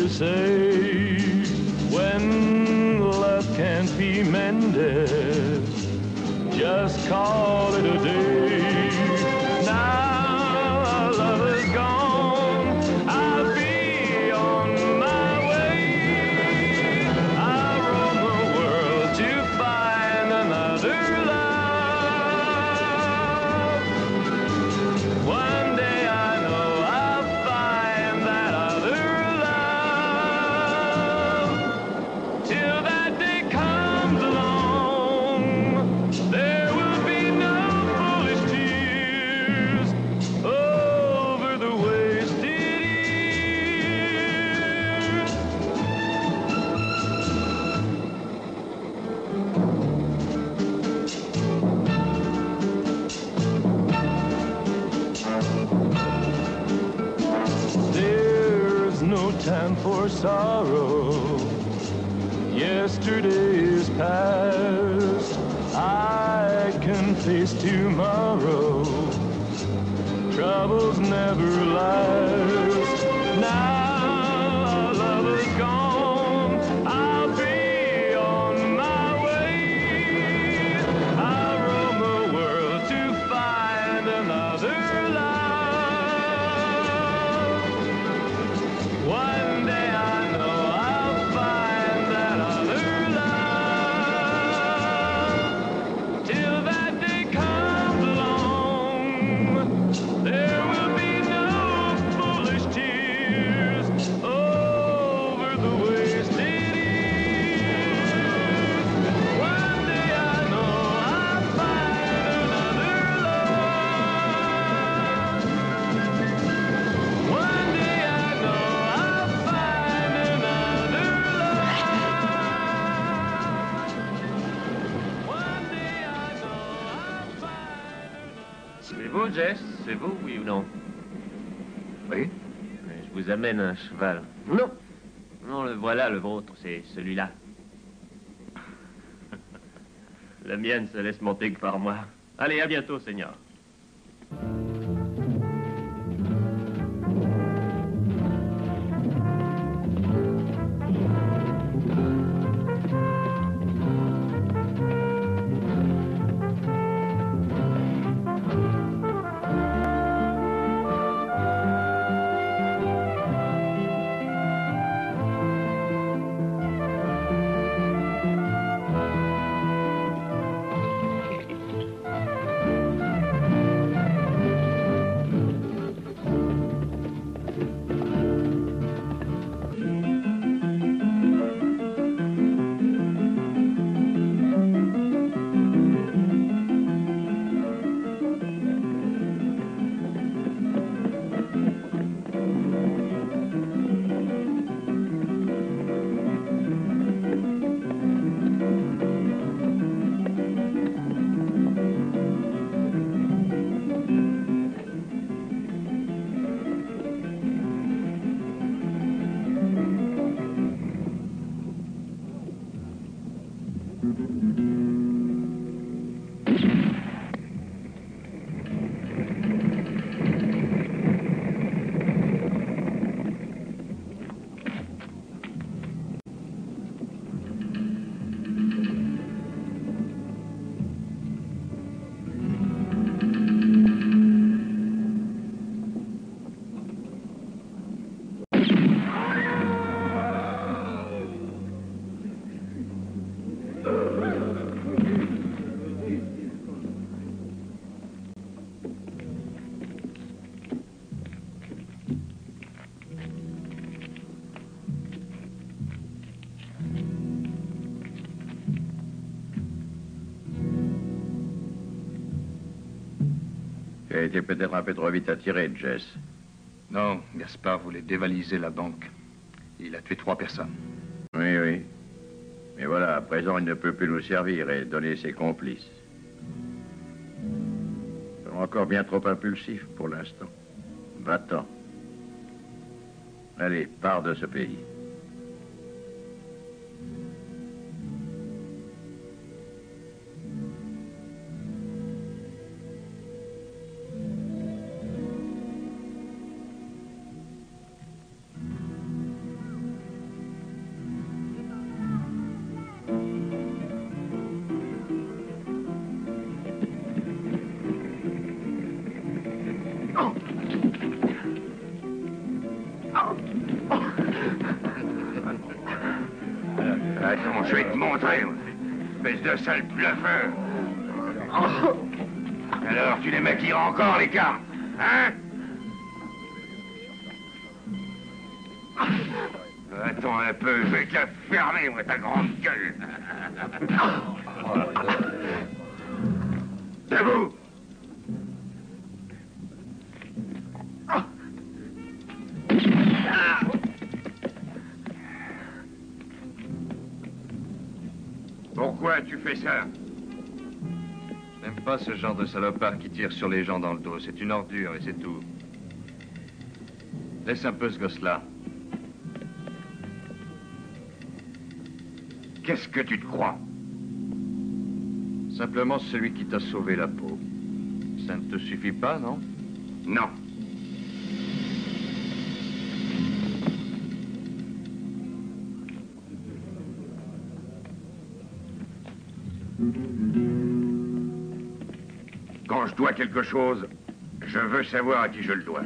to say when love can't be mended, just call it a day. Now love is gone, I'll be on my way. I'll roam the world to find another love. One day I know I'll find that other love. Till that day comes along, there will be no foolish tears over the wasted years. There's no time for sorrow. Yesterday is past. I can face tomorrow. Troubles never last. Now love is gone, I'll be on my way. I'll roam the world to find another love. One day I know I'll find that other love. Till that day comes along, there will be no foolish tears over the wasted years. One day I know I'll find another love. One day I know I'll find another love. One day I know I'll find another. C'est vous, Jess? C'est vous, oui ou non? Oui? Je vous amène un cheval. Non. Non, le voilà, le vôtre, c'est celui-là. La mienne se laisse monter que par moi. Allez, à bientôt, Seigneur. Tu as été peut-être un peu trop vite attiré, Jess. Non, Gaspard voulait dévaliser la banque. Il a tué 3 personnes. Oui, oui. Mais voilà, à présent, il ne peut plus nous servir et donner ses complices. Ils sont encore bien trop impulsifs pour l'instant. Va-t'en. Allez, pars de ce pays. Attends, je vais te montrer, espèce de sale bluffeur. Alors, tu les maquilleras encore, les cartes, hein? Attends un peu, je vais te la fermer, moi, ta grande gueule. Debout! Pourquoi tu fais ça? Je n'aime pas ce genre de salopard qui tire sur les gens dans le dos. C'est une ordure et c'est tout. Laisse un peu ce gosse-là. Qu'est-ce que tu te crois? Simplement celui qui t'a sauvé la peau. Ça ne te suffit pas, non? Non. Quand je dois quelque chose, je veux savoir à qui je le dois.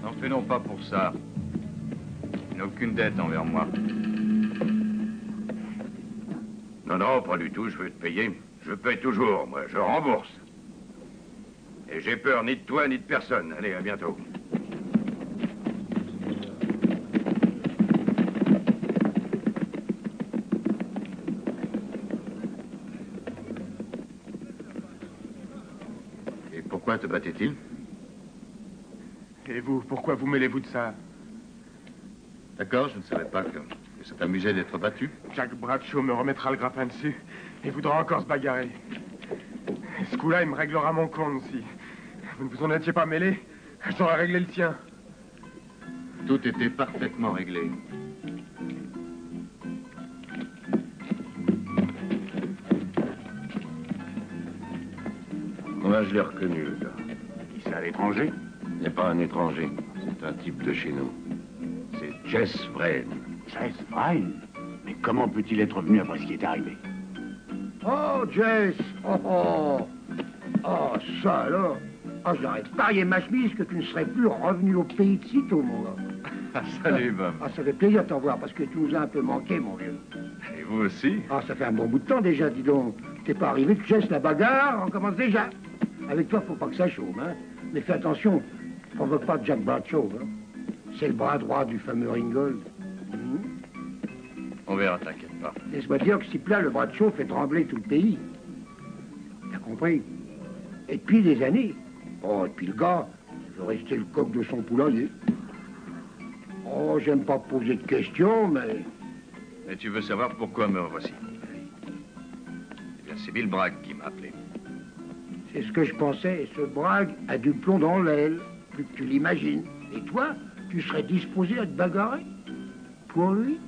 N'en fais non pas pour ça. Il n'a aucune dette envers moi. Non, non, pas du tout, je veux te payer. Je paye toujours, moi, je rembourse. Et j'ai peur ni de toi ni de personne. Allez, à bientôt. Et pourquoi te battait-il? Et vous, pourquoi vous mêlez-vous de ça? D'accord, je ne savais pas que ça t'amusait d'être battu. Jack Bradshaw me remettra le grappin dessus et voudra encore se bagarrer. Et ce coup-là, il me réglera mon compte aussi. Vous ne vous en étiez pas mêlé, j'aurais réglé le sien. Tout était parfaitement réglé. Moi, je l'ai reconnu, le gars. C'est à l'étranger? Il n'est pas un étranger. C'est un type de chez nous. C'est Jess Vrain. Jess Vrain? Mais comment peut-il être venu après ce qui est arrivé? Oh, Jess! Oh, oh! Oh, ça alors! Oh, j'aurais parié ma chemise que tu ne serais plus revenu au pays de sitôt, mon gars. Salut, Bob. Ah, ça fait plaisir de t'en voir, parce que tu nous as un peu manqué, mon vieux. Et vous aussi? Ah, ça fait un bon bout de temps déjà, dis donc. T'es pas arrivé, tu Jess, la bagarre, on commence déjà. Avec toi, faut pas que ça chaume, hein. Mais fais attention, provoque pas Jack Bradshaw, hein. C'est le bras droit du fameux Ringgold. On verra, t'inquiète pas. Laisse-moi dire que si plat, le Bradshaw fait trembler tout le pays. T'as compris? Et depuis des années. Oh, et puis le gars, il veut rester le coq de son poulailler. Oh, j'aime pas poser de questions, mais... Et tu veux savoir pourquoi me revoici? Eh bien, c'est Bill Bragg qui m'a appelé. C'est ce que je pensais. Ce Bragg a du plomb dans l'aile, plus que tu l'imagines. Et toi, tu serais disposé à te bagarrer? Pour lui?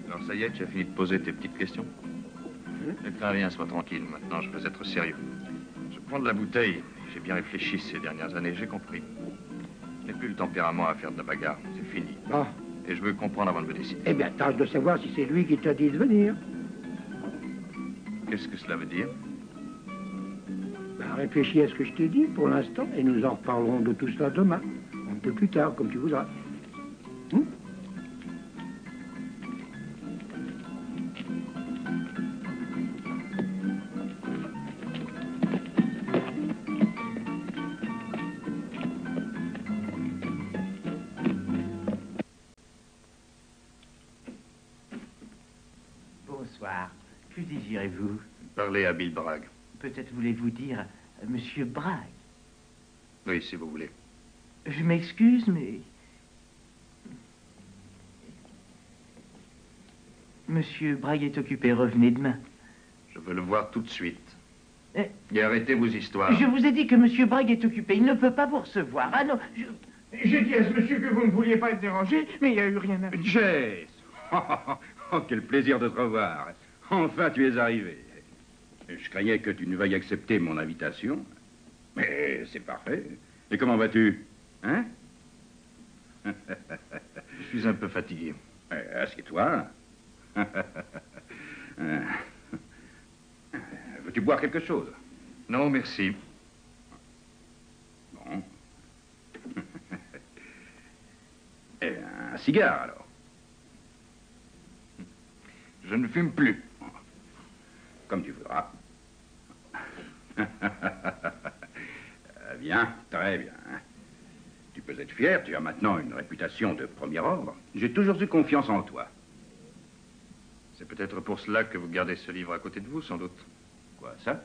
Alors ça y est, tu as fini de poser tes petites questions? Mais très bien, sois tranquille. Maintenant, je veux être sérieux. Je prends de la bouteille. J'ai bien réfléchi ces dernières années, j'ai compris. Je n'ai plus le tempérament à faire de la bagarre. C'est fini. Ah. Et je veux comprendre avant de me décider. Eh bien, tâche de savoir si c'est lui qui t'a dit de venir. Qu'est-ce que cela veut dire? Ben, réfléchis à ce que je t'ai dit pour l'instant et nous en reparlerons de tout cela demain. Un peu plus tard, comme tu voudras. Bonsoir. Que désirez-vous? Parlez à Bill Bragg. Peut-être voulez-vous dire Monsieur Bragg. Oui, si vous voulez. Je m'excuse, mais... Monsieur Bragg est occupé, revenez demain. Je veux le voir tout de suite. Eh, Et arrêtez vos histoires. je vous ai dit que Monsieur Bragg est occupé, il ne peut pas vous recevoir. Ah non, J'ai dit à ce monsieur que vous ne vouliez pas être dérangé, mais il n'y a eu rien à... Jess! Oh, quel plaisir de te revoir. Enfin, tu es arrivé. Je craignais que tu ne veuilles accepter mon invitation. Mais c'est parfait. Et comment vas-tu? Hein? Je suis un peu fatigué. Assieds-toi. Veux-tu boire quelque chose? Non, merci. cigare, alors. Je ne fume plus. Comme tu voudras. Bien, très bien. Tu peux être fier, tu as maintenant une réputation de premier ordre. J'ai toujours eu confiance en toi. C'est peut-être pour cela que vous gardez ce livre à côté de vous, sans doute. Quoi, ça?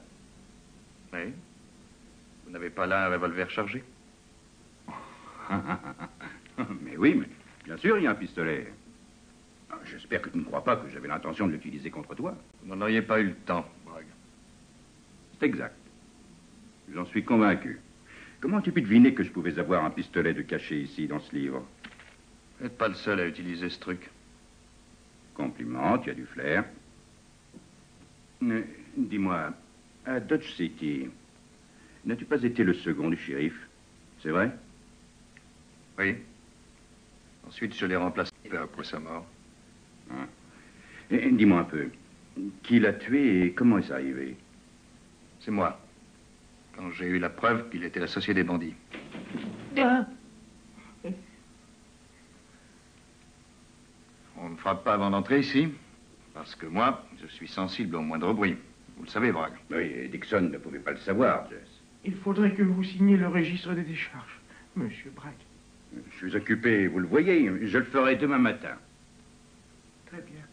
Oui. Vous n'avez pas là un revolver chargé? Mais oui, mais bien sûr, il y a un pistolet. J'espère que tu ne crois pas que j'avais l'intention de l'utiliser contre toi. Vous n'en auriez pas eu le temps, Bragg. C'est exact. J'en suis convaincu. Comment as-tu pu deviner que je pouvais avoir un pistolet de caché ici, dans ce livre? Vous n'êtes pas le seul à utiliser ce truc. Compliment, tu as du flair. Dis-moi, à Dodge City, n'as-tu pas été le second du shérif? C'est vrai? Oui. Ensuite, je l'ai remplacé peu après sa mort. Hein. Et dis-moi un peu, qui l'a tué et comment est-ce arrivé? C'est moi. Quand j'ai eu la preuve qu'il était l'associé des bandits. Ah, On ne frappe pas avant d'entrer ici, parce que moi, je suis sensible au moindre bruit. Vous le savez, Bragg. Oui, et Dixon ne pouvait pas le savoir, Jess. Il faudrait que vous signiez le registre des décharges, Monsieur Bragg. Je suis occupé, vous le voyez, je le ferai demain matin. Très bien.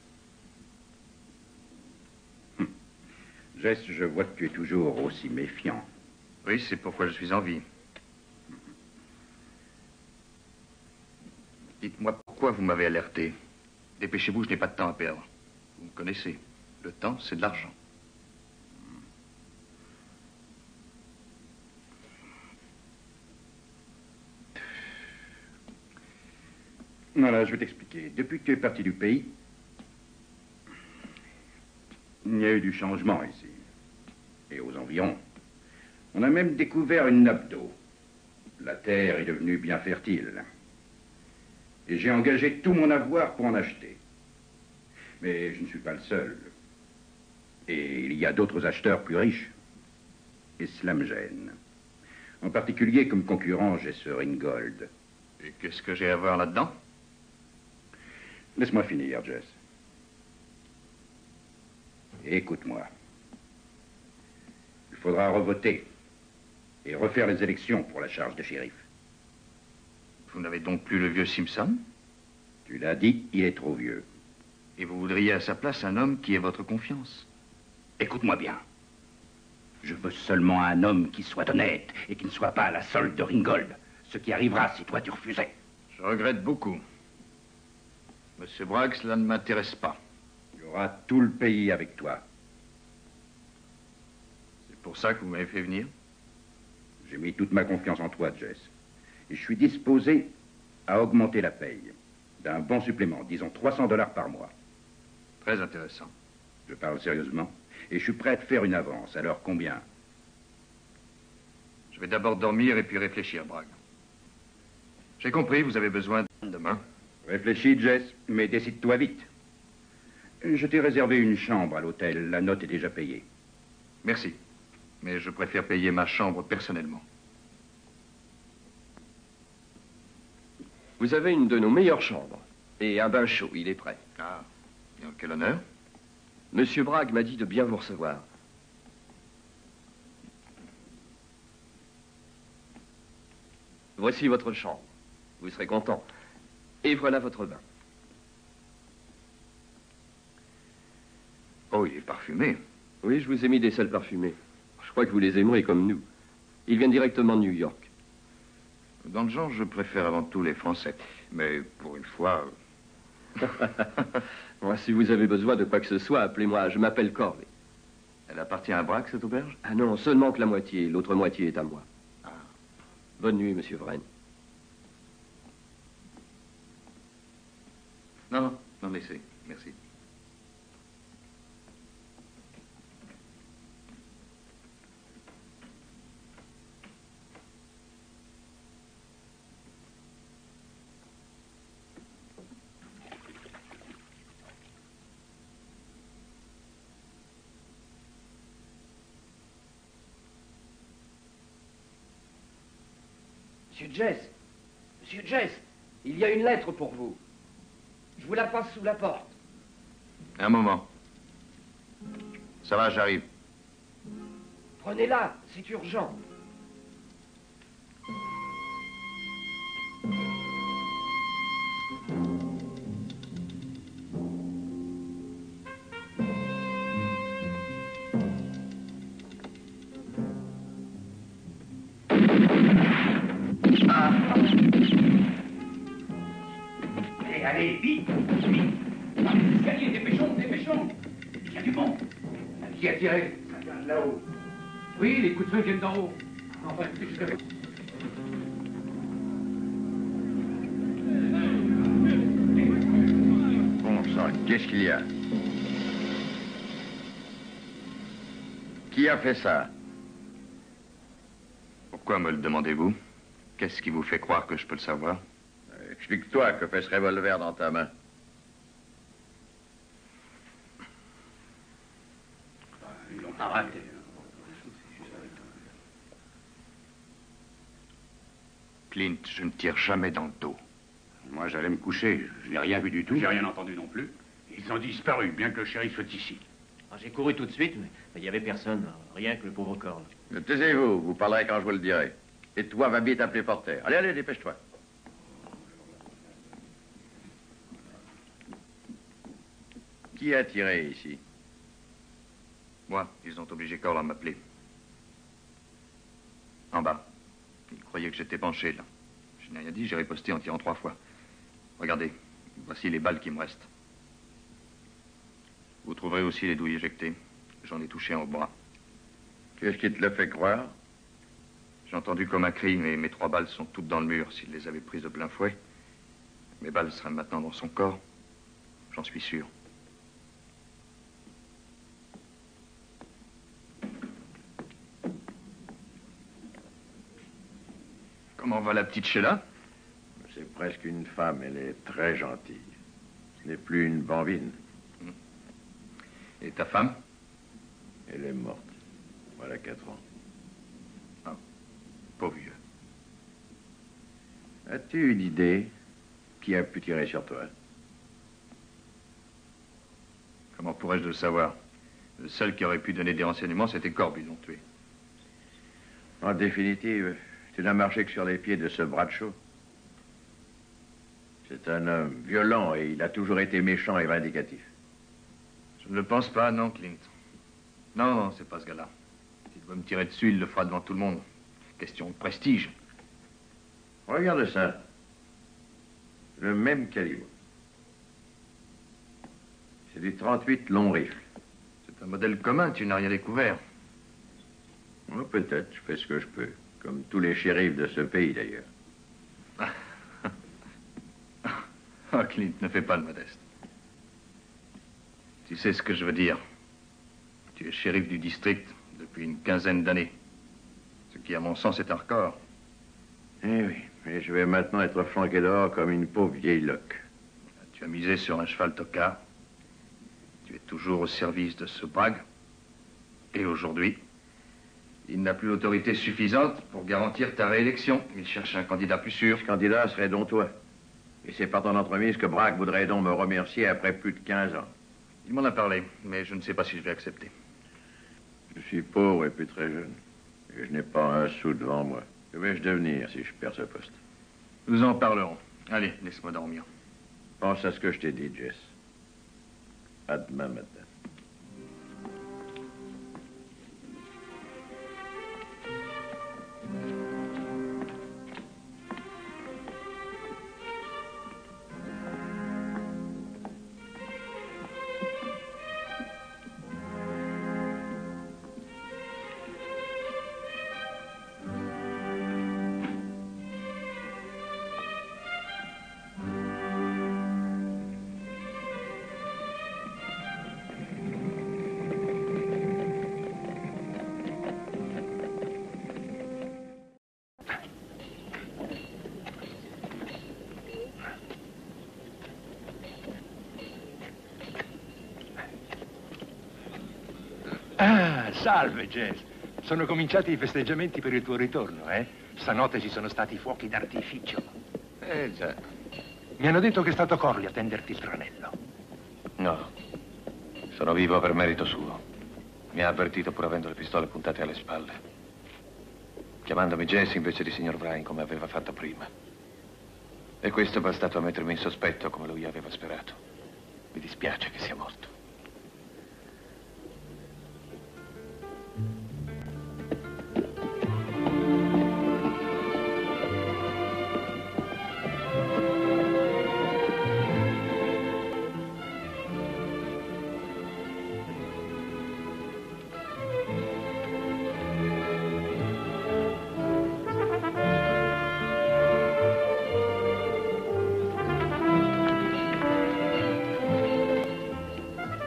Jess, je vois que tu es toujours aussi méfiant. Oui, c'est pourquoi je suis en vie. Dites-moi pourquoi vous m'avez alerté. Dépêchez-vous, je n'ai pas de temps à perdre. Vous me connaissez. Le temps, c'est de l'argent. Voilà, je vais t'expliquer. Depuis que tu es parti du pays, il y a eu du changement ici. Et aux environs. On a même découvert une nappe d'eau. La terre est devenue bien fertile. Et j'ai engagé tout mon avoir pour en acheter. Mais je ne suis pas le seul. Et il y a d'autres acheteurs plus riches. Et cela me gêne. En particulier, comme concurrent, j'ai ce Ringgold. Et qu'est-ce que j'ai à voir là-dedans? Laisse-moi finir, Jess. Écoute-moi. Il faudra revoter et refaire les élections pour la charge de shérif. Vous n'avez donc plus le vieux Simpson? Tu l'as dit, il est trop vieux. Et vous voudriez à sa place un homme qui ait votre confiance? Écoute-moi bien. Je veux seulement un homme qui soit honnête et qui ne soit pas à la solde de Ringgold. Ce qui arrivera si toi tu refusais. Je regrette beaucoup. Monsieur Bragg, cela ne m'intéresse pas. Tu auras tout le pays avec toi. C'est pour ça que vous m'avez fait venir? J'ai mis toute ma confiance en toi, Jess. Et je suis disposé à augmenter la paye d'un bon supplément, disons $300 par mois. Très intéressant. Je parle sérieusement. Et je suis prêt à te faire une avance. Alors combien? Je vais d'abord dormir et puis réfléchir, Bragg. J'ai compris, vous avez besoin de demain. Réfléchis, Jess, mais décide-toi vite. Je t'ai réservé une chambre à l'hôtel. La note est déjà payée. Merci. Mais je préfère payer ma chambre personnellement. Vous avez une de nos meilleures chambres. Et un bain chaud, il est prêt. Ah, et en quel honneur? Monsieur Bragg m'a dit de bien vous recevoir. Voici votre chambre. Vous serez content. Et voilà votre bain. Oh, il est parfumé. Oui, je vous ai mis des sels parfumés. Je crois que vous les aimerez comme nous. Ils viennent directement de New York. Dans le genre, je préfère avant tout les Français. Mais pour une fois... Moi, si vous avez besoin de quoi que ce soit, appelez-moi. Je m'appelle Corley. Elle appartient à Bragg, cette auberge? Ah non, seulement que la moitié. L'autre moitié est à moi. Ah. Bonne nuit, monsieur Vraine. Non, laissez. Merci. Monsieur Jess, il y a une lettre pour vous. Je vous la passe sous la porte. Un moment. Ça va, j'arrive. Prenez-la, c'est urgent. Allez, vite, vite. Par les escaliers, dépêchons, dépêchons. Il y a du monde. Qui a tiré? Ça vient de là-haut. Oui, les coups de feu viennent d'en haut. Enfin, écoutez, je vais... Bon sang, qu'est-ce qu'il y a? Qui a fait ça? Pourquoi me le demandez-vous? Qu'est-ce qui vous fait croire que je peux le savoir? Explique-toi, que fait ce revolver dans ta main? Ils l'ont arrêté. Clint, je ne tire jamais dans le dos. Moi, j'allais me coucher. Je n'ai rien vu du tout. J'ai rien entendu non plus. Ils ont disparu, bien que le shérif soit ici. Ah, j'ai couru tout de suite, mais il n'y avait personne. Rien que le pauvre corps. Là. Taisez-vous, vous parlerez quand je vous le dirai. Et toi, va vite appeler Porter. Allez, allez, dépêche-toi. Qui a tiré ici? Moi, ils ont obligé Corl à m'appeler. En bas. Ils croyaient que j'étais penché, là. Je n'ai rien dit, j'ai riposté en tirant 3 fois. Regardez, voici les balles qui me restent. Vous trouverez aussi les douilles éjectées. J'en ai touché un au bras. Qu'est-ce qui te le fait croire? J'ai entendu comme un cri, mais mes 3 balles sont toutes dans le mur. S'il les avait prises de plein fouet, mes balles seraient maintenant dans son corps. J'en suis sûr. Comment va la petite Sheila? C'est presque une femme, elle est très gentille. Ce n'est plus une bambine. Et ta femme? Elle est morte. Voilà 4 ans. Ah, pauvre vieux. As-tu une idée qui a pu tirer sur toi? Comment pourrais-je le savoir? Le seul qui aurait pu donner des renseignements, c'était Corb, ils l'ont tué. En définitive, tu n'as marché que sur les pieds de ce Bradshaw. C'est un homme violent et il a toujours été méchant et vindicatif. Je ne le pense pas, non, Clint. Non, non, c'est pas ce gars-là. S'il doit me tirer dessus, il le fera devant tout le monde. Question de prestige. Regarde ça. Le même calibre. C'est du 38 long rifle. C'est un modèle commun, tu n'as rien découvert. Oh, peut-être, je fais ce que je peux. Comme tous les shérifs de ce pays, d'ailleurs. Oh, Clint, ne fais pas le modeste. Tu sais ce que je veux dire. Tu es shérif du district depuis une 15aine d'années. Ce qui, à mon sens, est un record. Eh oui, et je vais maintenant être flanqué dehors comme une pauvre vieille loque. Tu as misé sur un cheval tocard. Tu es toujours au service de ce Bragg. Et aujourd'hui, il n'a plus l'autorité suffisante pour garantir ta réélection. Il cherche un candidat plus sûr. Ce candidat serait donc toi. Et c'est par ton entremise que Bragg voudrait donc me remercier après plus de 15 ans. Il m'en a parlé, mais je ne sais pas si je vais accepter. Je suis pauvre et puis très jeune. Et je n'ai pas un sou devant moi. Que vais-je devenir si je perds ce poste? Nous en parlerons. Allez, laisse-moi dormir. Pense à ce que je t'ai dit, Jess. À demain matin. Salve, Jess. Sono cominciati i festeggiamenti per il tuo ritorno, eh? Stanotte ci sono stati fuochi d'artificio. Già. Mi hanno detto che è stato Corley a tenderti il tranello. No, sono vivo per merito suo. Mi ha avvertito pur avendo le pistole puntate alle spalle, chiamandomi Jesse invece di signor Bryan come aveva fatto prima. E questo è bastato a mettermi in sospetto come lui aveva sperato. Mi dispiace che sia morto.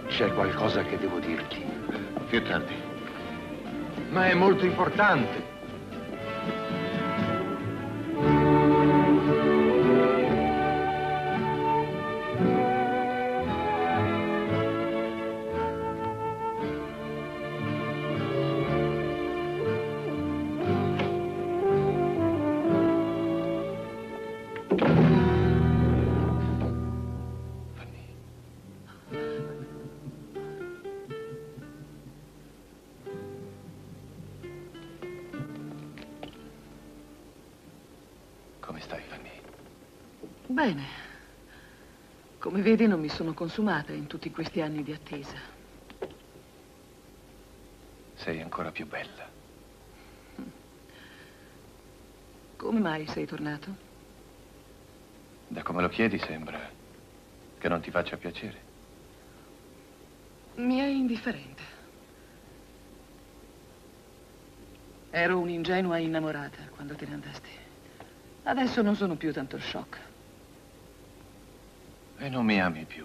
C'è qualcosa che devo dirti. Più tardi. Ma è molto importante. Come stai, Fanny? Bene. Come vedi, non mi sono consumata in tutti questi anni di attesa. Sei ancora più bella. Come mai sei tornato? Da come lo chiedi sembra che non ti faccia piacere. Mi è indifferente. Ero un'ingenua innamorata quando te ne andasti. Adesso non sono più tanto shock. E non mi ami più.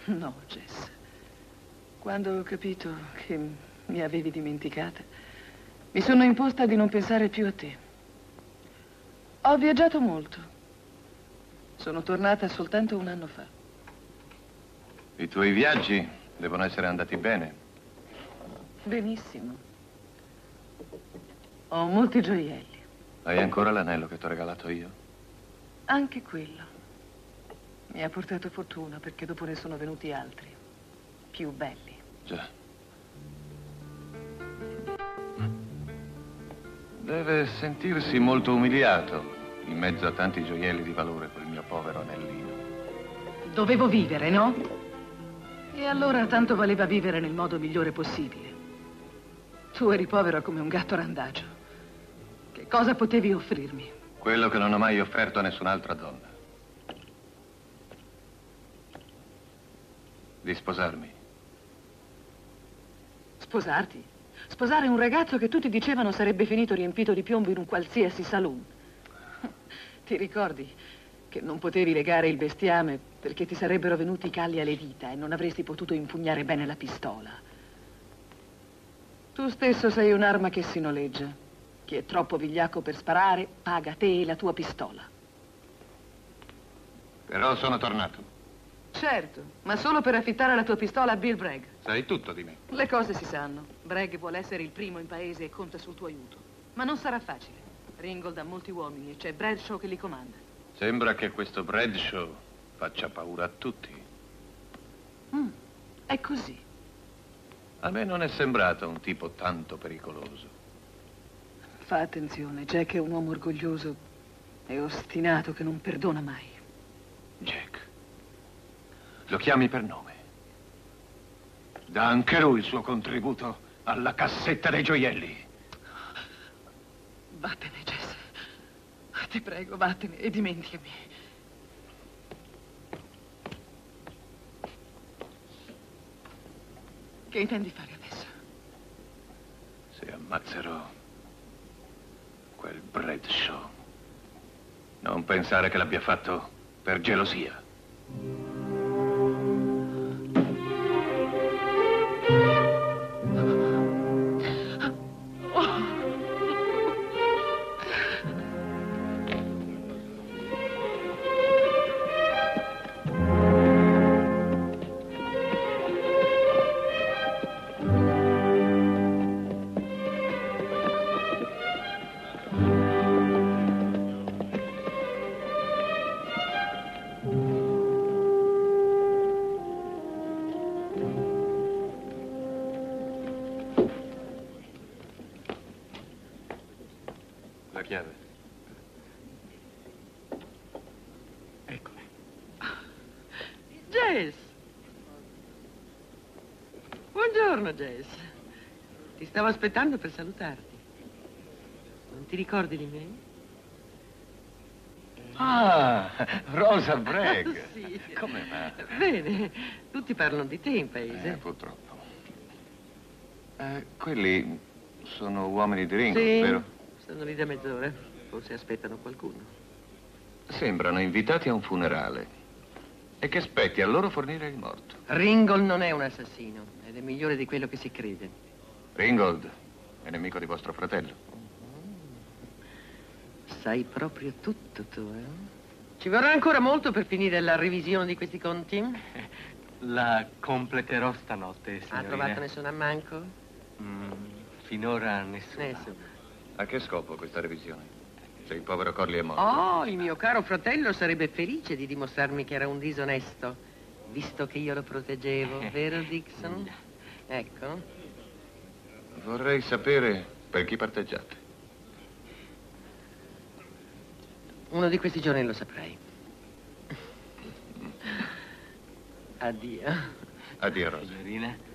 No, Jess. Quando ho capito che mi avevi dimenticata, mi sono imposta di non pensare più a te. Ho viaggiato molto. Sono tornata soltanto un anno fa. I tuoi viaggi devono essere andati bene. Benissimo. Ho molti gioielli. Hai ancora l'anello che ti ho regalato io? Anche quello. Mi ha portato fortuna perché dopo ne sono venuti altri, più belli. Già. Deve sentirsi molto umiliato in mezzo a tanti gioielli di valore quel mio povero anellino. Dovevo vivere, no? E allora tanto valeva vivere nel modo migliore possibile. Tu eri povero come un gatto randagio. Che cosa potevi offrirmi? Quello che non ho mai offerto a nessun'altra donna. Di sposarmi. Sposarti? Sposare un ragazzo che tutti dicevano sarebbe finito riempito di piombo in un qualsiasi saloon. Ti ricordi che non potevi legare il bestiame perché ti sarebbero venuti i calli alle dita e non avresti potuto impugnare bene la pistola? Tu stesso sei un'arma che si noleggia. Chi è troppo vigliacco per sparare, paga te e la tua pistola. Però sono tornato. Certo, ma solo per affittare la tua pistola a Bill Bragg. Sai tutto di me. Le cose si sanno. Bragg vuole essere il primo in paese e conta sul tuo aiuto. Ma non sarà facile. Ringgold ha molti uomini e c'è Bradshaw che li comanda. Sembra che questo Bradshaw faccia paura a tutti. È così. A me non è sembrato un tipo tanto pericoloso. Fa attenzione, Jack è un uomo orgoglioso e ostinato che non perdona mai. Jack. Lo chiami per nome. Dà anche lui il suo contributo alla cassetta dei gioielli. Vattene, Jess. Ti prego, vattene e dimenticami. Che intendi fare adesso? Se ammazzerò quel Bradshaw, non pensare che l'abbia fatto per gelosia. La chiave. Eccola. Jess! Buongiorno, Jess. Ti stavo aspettando per salutarti. Non ti ricordi di me? Ah, Rosa Bragg. Sì. Come va? Bene. Tutti parlano di te in paese. Purtroppo. Quelli sono uomini di Ringo, Sì, vero? stanno lì da mezz'ora. Forse aspettano qualcuno. Sembrano invitati a un funerale. E che spetti a loro fornire il morto. Ringold non è un assassino ed è migliore di quello che si crede. Ringold è nemico di vostro fratello. Sai proprio tutto tu, eh? Ci vorrà ancora molto per finire la revisione di questi conti? La completerò stanotte, Ha signorina. trovato nessun ammanco? Finora nessuno. Nessuno. A che scopo questa revisione? Se il povero Corley è morto. Oh, il mio caro fratello sarebbe felice di dimostrarmi che era un disonesto, visto che io lo proteggevo, vero Dixon? Ecco. Vorrei sapere per chi parteggiate. Uno di questi giorni lo saprai. Addio. Addio, Rosa. Signorina.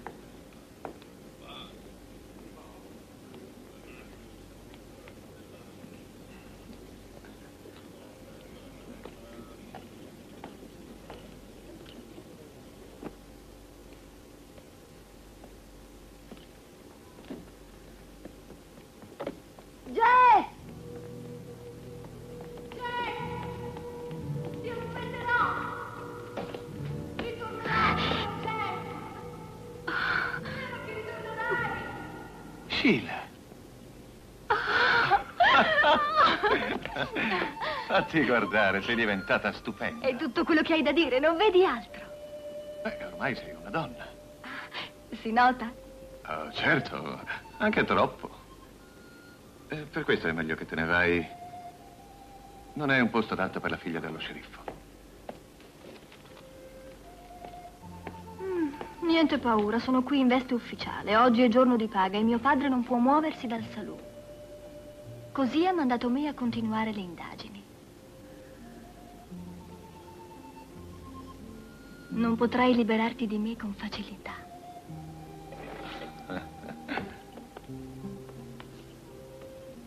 Jess! Jess! Ti aspetterò! Ritornerai, Jess! Spero che ritornerai! Sheila. Fatti guardare, sei diventata stupenda. È tutto quello che hai da dire, non vedi altro? Beh, ormai sei una donna. Si nota? Oh, certo, anche troppo. Per questo è meglio che te ne vai. Non è un posto adatto per la figlia dello sceriffo. Niente paura, sono qui in veste ufficiale. Oggi è giorno di paga e mio padre non può muoversi dal saloon. Così ha mandato me a continuare le indagini. Non potrai liberarti di me con facilità.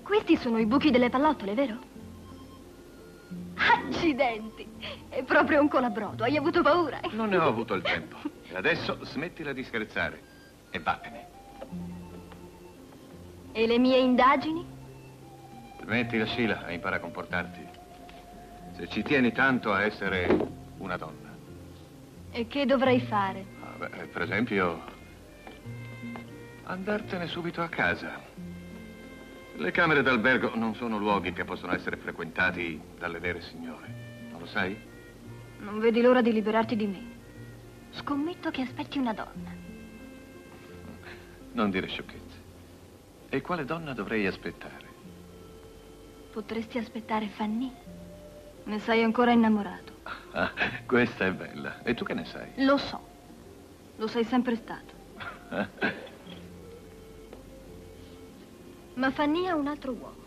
Questi sono i buchi delle pallottole, vero? Accidenti! È proprio un colabrodo. Hai avuto paura? Non ne ho avuto il tempo. E adesso smettila di scherzare e vattene. E le mie indagini? Smettila, Sheila, e impara a comportarti. Se ci tieni tanto a essere una donna. E che dovrei fare? Per esempio, andartene subito a casa. Le camere d'albergo non sono luoghi che possono essere frequentati dalle vere signore. Non lo sai? Non vedi l'ora di liberarti di me. Scommetto che aspetti una donna. Non dire sciocchezze. E quale donna dovrei aspettare? Potresti aspettare Fanny. Ne sei ancora innamorato. Ah, questa è bella. E tu che ne sai? Lo so. Lo sei sempre stato. Ma Fanny ha un altro uomo.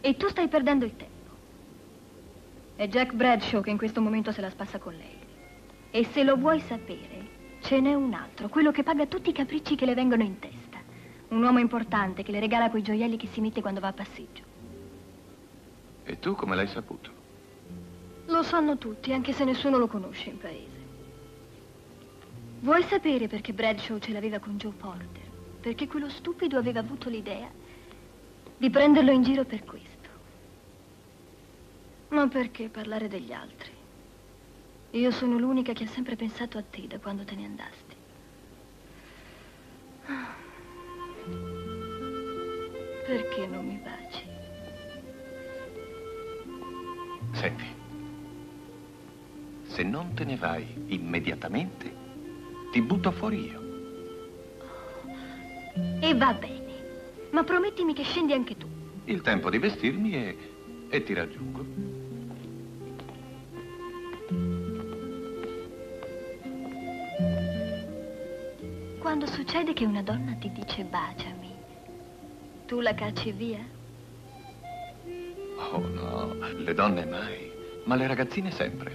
E tu stai perdendo il tempo. È Jack Bradshaw che in questo momento se la spassa con lei. E se lo vuoi sapere, ce n'è un altro, quello che paga tutti i capricci che le vengono in testa. Un uomo importante che le regala quei gioielli che si mette quando va a passeggio. E tu come l'hai saputo? Lo sanno tutti, anche se nessuno lo conosce in paese. Vuoi sapere perché Bradshaw ce l'aveva con Joe Porter? Perché quello stupido aveva avuto l'idea di prenderlo in giro per questo. Ma perché parlare degli altri? Io sono l'unica che ha sempre pensato a te da quando te ne andasti. Perché non mi baci? Senti, se non te ne vai immediatamente, ti butto fuori io. E va bene. Ma promettimi che scendi anche tu. Il tempo di vestirmi e ti raggiungo. Quando succede che una donna ti dice baciami, tu la cacci via? Oh no, le donne mai, ma le ragazzine sempre.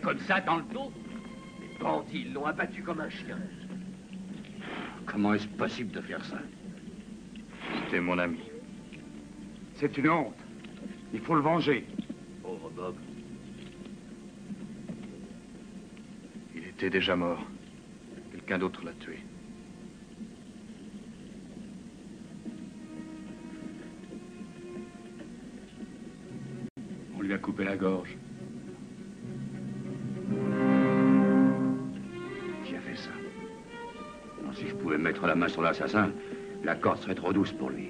Comme ça, dans le dos? Les bandits l'ont abattu comme un chien. Comment est-ce possible de faire ça? C'était mon ami. C'est une honte. Il faut le venger. Pauvre Bob. Il était déjà mort. Quelqu'un d'autre l'a tué. On lui a coupé la gorge. Qui a fait ça? Non, si je pouvais mettre la main sur l'assassin, la corde serait trop douce pour lui.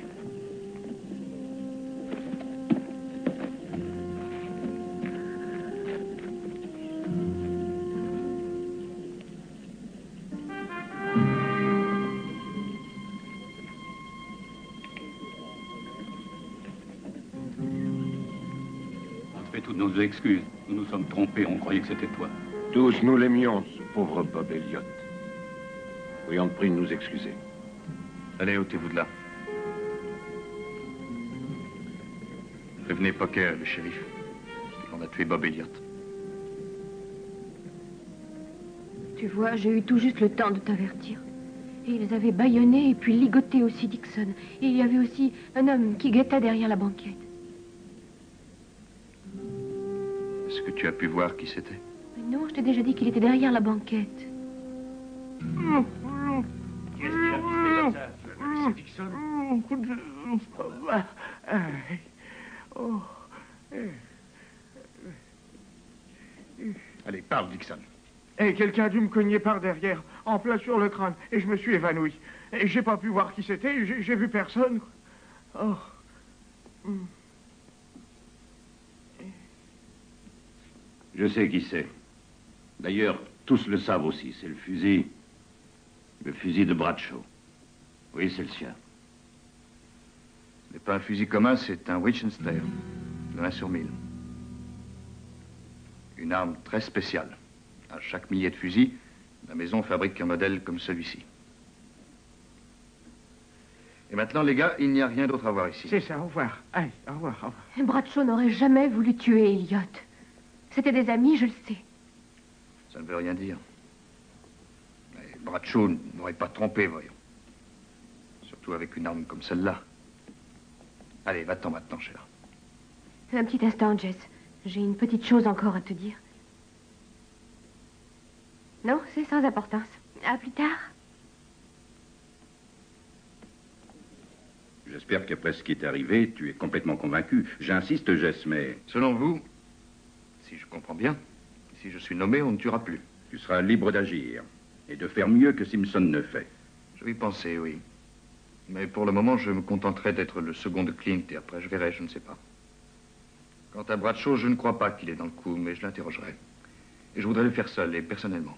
Toutes nos excuses. Nous nous sommes trompés, on croyait que c'était toi. Tous nous l'aimions, ce pauvre Bob Elliott. Prions de prie de nous excuser. Allez, ôtez-vous de là. Prévenez Poker, le shérif. On a tué Bob Elliott. Tu vois, j'ai eu tout juste le temps de t'avertir. Et ils avaient bâillonné et puis ligoté aussi Dixon. Et il y avait aussi un homme qui guettait derrière la banquette. Est-ce que tu as pu voir qui c'était? Non, je t'ai déjà dit qu'il était derrière la banquette. Qui est-ce qui l'a pisté comme ça? C'est Dixon? Allez, parle, Dixon. Et quelqu'un a dû me cogner par derrière, en plein sur le crâne, et je me suis évanoui. Et j'ai pas pu voir qui c'était, j'ai vu personne. Oh. Je sais qui c'est. D'ailleurs, tous le savent aussi. C'est le fusil de Bradshaw. Oui, c'est le sien. Ce n'est pas un fusil commun, c'est un Winchester, de 1 sur 1000. Une arme très spéciale. À chaque millier de fusils, la maison fabrique un modèle comme celui-ci. Et maintenant, les gars, il n'y a rien d'autre à voir ici. C'est ça, au revoir. Allez, au revoir, au revoir. Bradshaw n'aurait jamais voulu tuer Elliott. C'était des amis, je le sais. Ça ne veut rien dire. Mais Bradshaw n'aurait pas trompé, voyons. Surtout avec une arme comme celle-là. Allez, va-t'en maintenant, cher. Un petit instant, Jess. J'ai une petite chose encore à te dire. Non, c'est sans importance. À plus tard. J'espère qu'après ce qui est arrivé, tu es complètement convaincu. J'insiste, Jess, mais... Selon vous, si je comprends bien, si je suis nommé, on ne tuera plus. Tu seras libre d'agir et de faire mieux que Simpson ne fait. Je vais y penser, oui. Mais pour le moment, je me contenterai d'être le second de Clint et après, je verrai, je ne sais pas. Quant à Bradshaw, je ne crois pas qu'il est dans le coup, mais je l'interrogerai. Et je voudrais le faire seul et personnellement.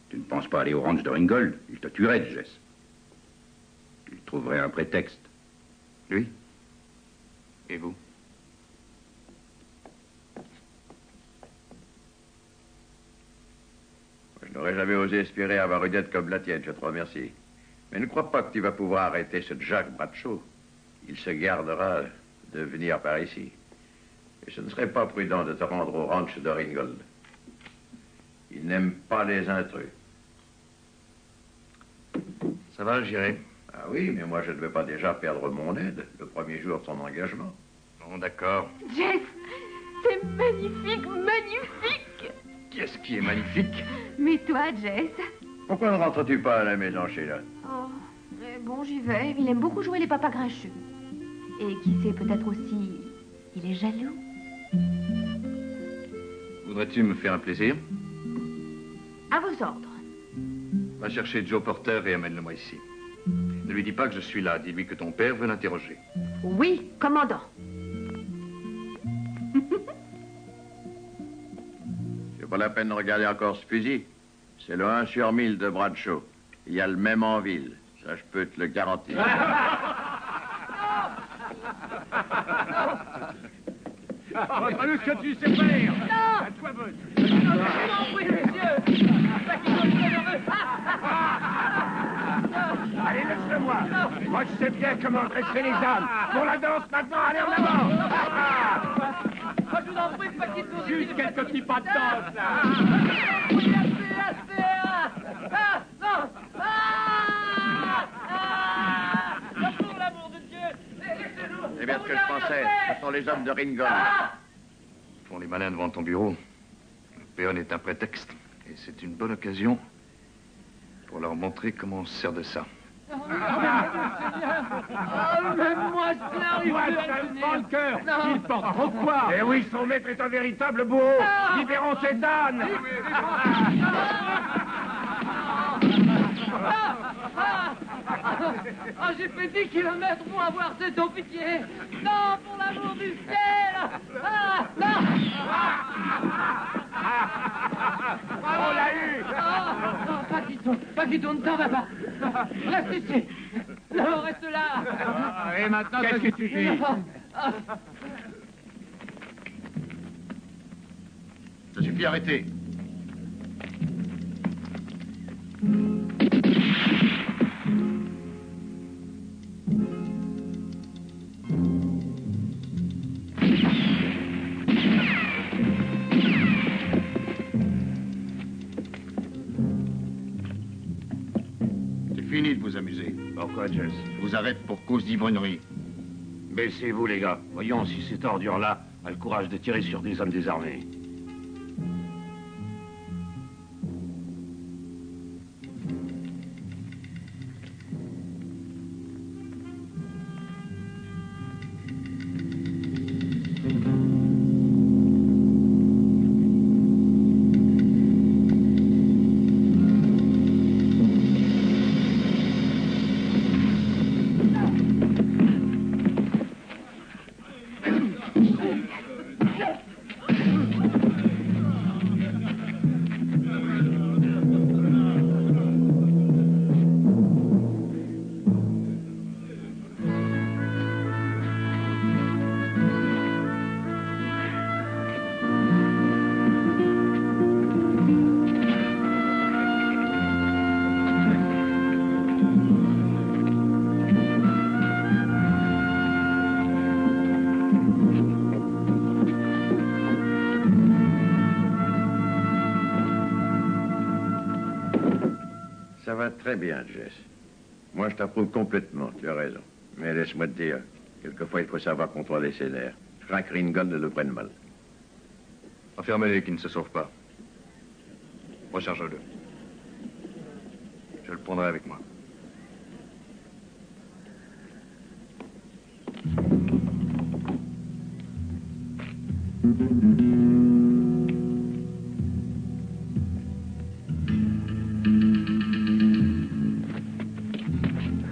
Tu ne penses pas aller au ranch de Ringgold? Il te tuerait, Jess. Il trouverait un prétexte. Lui? Et vous? Je n'aurais jamais osé espérer avoir une aide comme la tienne, je te remercie. Mais ne crois pas que tu vas pouvoir arrêter ce Jack Bradshaw. Il se gardera de venir par ici. Et ce ne serait pas prudent de te rendre au ranch de Ringgold. Il n'aime pas les intrus. Ça va, j'irai. Ah oui, mais moi je ne veux pas déjà perdre mon aide le premier jour de son engagement. Bon, d'accord. Jess, c'est magnifique, magnifique. Qu'est-ce qui est magnifique? Mais toi, Jess? Pourquoi ne rentres-tu pas à la maison, Sheila? Oh, bon, j'y vais. Il aime beaucoup jouer les papas grincheux. Et qui sait, peut-être aussi, il est jaloux. Voudrais-tu me faire un plaisir? À vos ordres. Va chercher Joe Porter et amène-le-moi ici. Ne lui dis pas que je suis là. Dis-lui que ton père veut l'interroger. Oui, commandant. C'est pas la peine de regarder encore ce fusil. C'est le 1 sur 1000 de Bradshaw. Il y a le même en ville. Ça, je peux te le garantir. Montre-nous ce que tu sais faire. Non. À toi, Bud. Non, oui, monsieur. Allez, laisse-le-moi. Moi, je sais bien comment dresser les âmes. Pour la danse, maintenant, allez en avant. Je vous en prie, Paquito. Juste quelques petits pas de danse, là. Pour l'amour de Dieu, laissez-nous. C'est bien ce que je pensais. Ce sont les hommes de Ringgold. Ils font les malins devant ton bureau. Le péon est un prétexte. Et c'est une bonne occasion pour leur montrer comment on se sert de ça. Oh, même moi, je n'arrive Toi, plus ça à me tenir. prend le cœur. Non. Il porte trop de poids. Eh oui, son maître est un véritable bourreau. Non. Libérons cet âne. Ah, j'ai fait 10 kilomètres pour avoir cette eau, pitié. Non, pour l'amour du ciel. Ah, non. On l'a eu. Non, Paquito, ne t'en va pas. Reste ici. Non, reste là. Et maintenant, qu'est-ce que tu dis? Ça suffit, arrêtez. Fini de vous amuser. Pourquoi, Jess? Je vous arrête pour cause d'ivrognerie. Baissez-vous, les gars. Voyons si cette ordure-là a le courage de tirer sur des hommes désarmés. Ça va très bien, Jess. Moi, je t'approuve complètement, tu as raison. Mais laisse-moi te dire, quelquefois, il faut savoir contrôler ses nerfs. Je crains que Ringgold ne le prenne mal. Enfermez-les qui ne se sauvent pas. Recharge-le. Je le prendrai avec moi.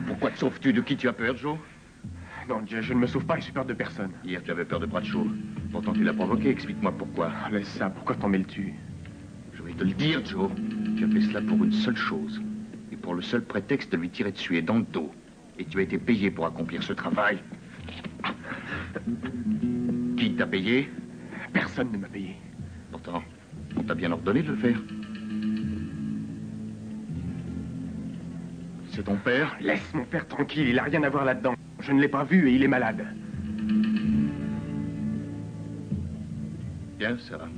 Pourquoi te sauves-tu? De qui tu as peur, Joe? Non, Jess, je ne me sauve pas et j'ai peur de personne. Hier, tu avais peur de Bradshaw. Pourtant, tu l'as provoqué. Explique-moi pourquoi. Laisse ça, pourquoi t'en mêles-tu? Je vais te le dire, Joe. Tu as fait cela pour une seule chose. Et pour le seul prétexte de lui tirer dessus et dans le dos. Et tu as été payé pour accomplir ce travail. Qui t'a payé? Personne ne m'a payé. Pourtant, on t'a bien ordonné de le faire. C'est ton père? Laisse mon père tranquille, il a rien à voir là-dedans. Je ne l'ai pas vu et il est malade. Bien, ça va.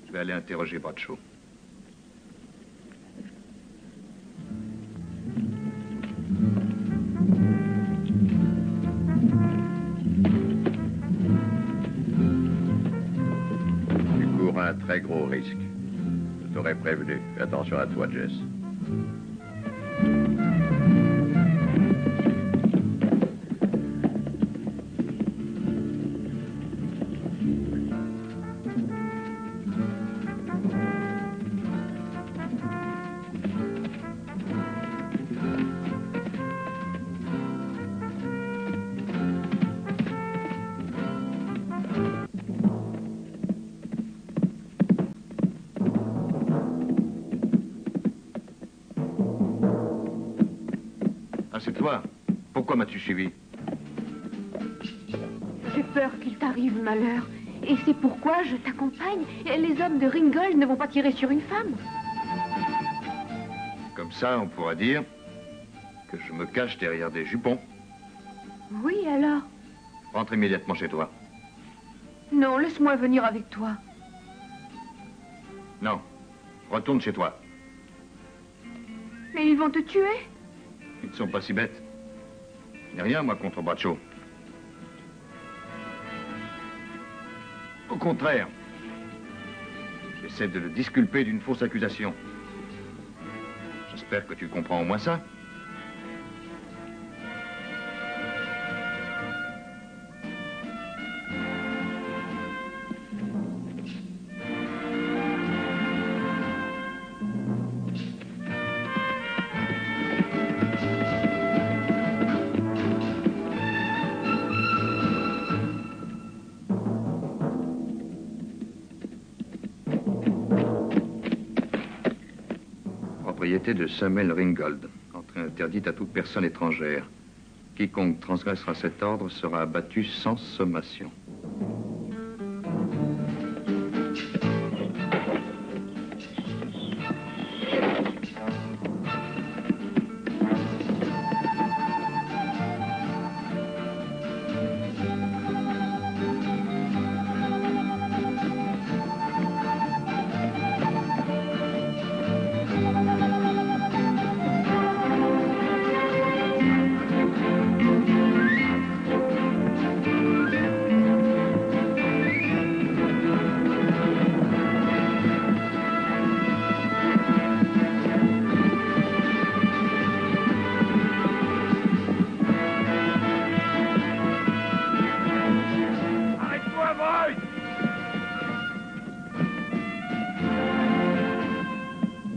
Je vais aller interroger Bradshaw. Tu cours un très gros risque. Je t'aurais prévenu. Fais attention à toi, Jess. C'est toi. Pourquoi m'as-tu suivi? J'ai peur qu'il t'arrive malheur. Et c'est pourquoi je t'accompagne. Et les hommes de Ringgold ne vont pas tirer sur une femme. Comme ça, on pourra dire que je me cache derrière des jupons. Oui, alors? Rentre immédiatement chez toi. Non, laisse-moi venir avec toi. Non. Retourne chez toi. Mais ils vont te tuer. Ils ne sont pas si bêtes. Il n'y a rien, moi, contre Bradshaw. Au contraire. J'essaie de le disculper d'une fausse accusation. J'espère que tu comprends au moins ça. Propriété de Samuel Ringgold, entrée interdite à toute personne étrangère. Quiconque transgressera cet ordre sera abattu sans sommation.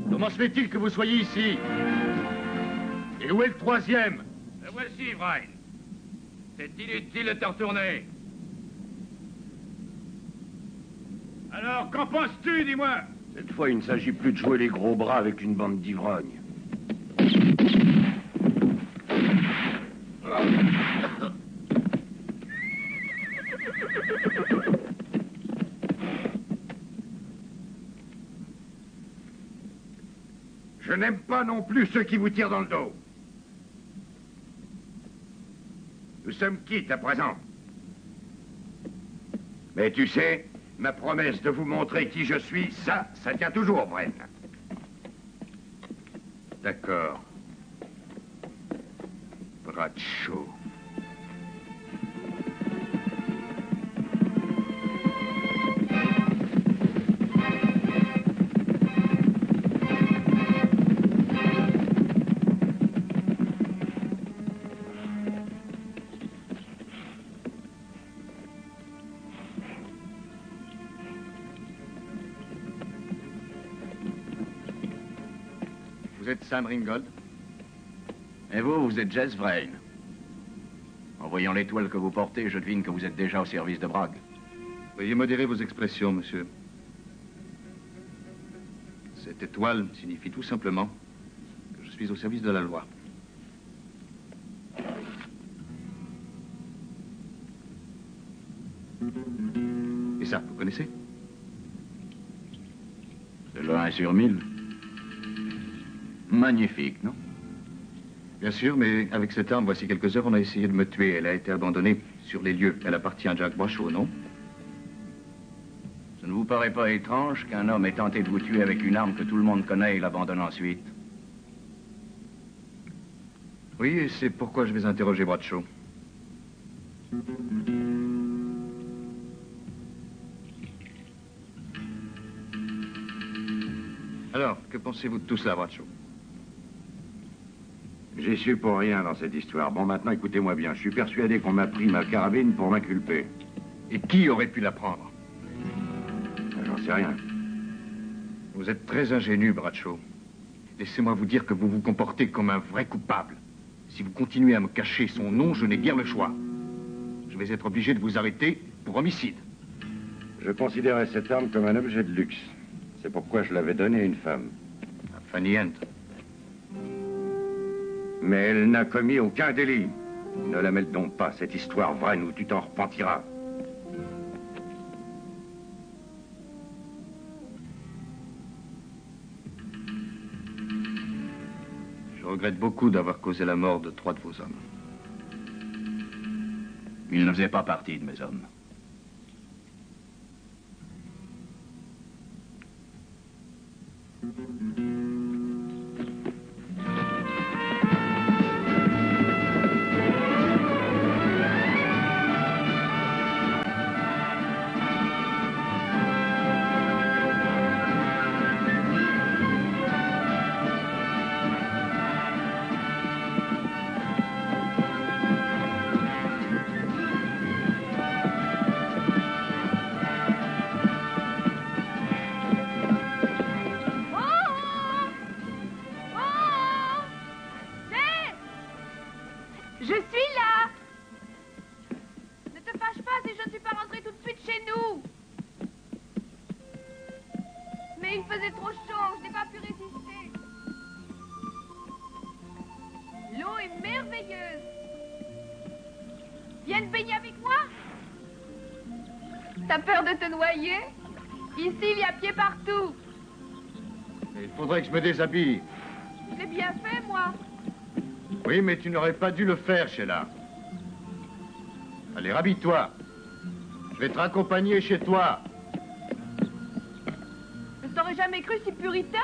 Comment se fait-il que vous soyez ici? Et où est le troisième? Le voici, Vrine. C'est inutile de te retourner. Alors, qu'en penses-tu, dis-moi? Cette fois, il ne s'agit plus de jouer les gros bras avec une bande d'ivrognes. Je n'aime pas non plus ceux qui vous tirent dans le dos. Nous sommes quittes à présent. Mais tu sais, ma promesse de vous montrer qui je suis, ça tient toujours, Bren. D'accord. Bradshaw. Vous êtes Sam Ringgold? Et vous, vous êtes Jess Vrine. En voyant l'étoile que vous portez, je devine que vous êtes déjà au service de Bragg. Veuillez modérer vos expressions, monsieur. Cette étoile signifie tout simplement que je suis au service de la loi. Et ça, vous connaissez? C'est le 1 sur 1000. Magnifique, non? Bien sûr, mais avec cette arme, voici quelques heures, on a essayé de me tuer. Elle a été abandonnée sur les lieux. Elle appartient à Jack Bradshaw, non? Ça ne vous paraît pas étrange qu'un homme ait tenté de vous tuer avec une arme que tout le monde connaît et l'abandonne ensuite? Oui, et c'est pourquoi je vais interroger Bradshaw. Alors, que pensez-vous de tout cela, Bradshaw? J'y suis pour rien dans cette histoire. Bon, maintenant, écoutez-moi bien. Je suis persuadé qu'on m'a pris ma carabine pour m'inculper. Et qui aurait pu la prendre? J'en sais rien. Vous êtes très ingénu, Bradshaw. Laissez-moi vous dire que vous vous comportez comme un vrai coupable. Si vous continuez à me cacher son nom, je n'ai guère le choix. Je vais être obligé de vous arrêter pour homicide. Je considérais cette arme comme un objet de luxe. C'est pourquoi je l'avais donnée à une femme. À Fanny Hunt. Mais elle n'a commis aucun délit. Ne la mêle donc pas, cette histoire vraie, ou tu t'en repentiras. Je regrette beaucoup d'avoir causé la mort de 3 de vos hommes. Il ne faisait pas partie de mes hommes. Ici, il y a pied partout. Il faudrait que je me déshabille. Je l'ai bien fait, moi. Oui, mais tu n'aurais pas dû le faire, Sheila. Allez, rhabille-toi. Je vais te raccompagner chez toi. Je ne t'aurais jamais cru si puritain.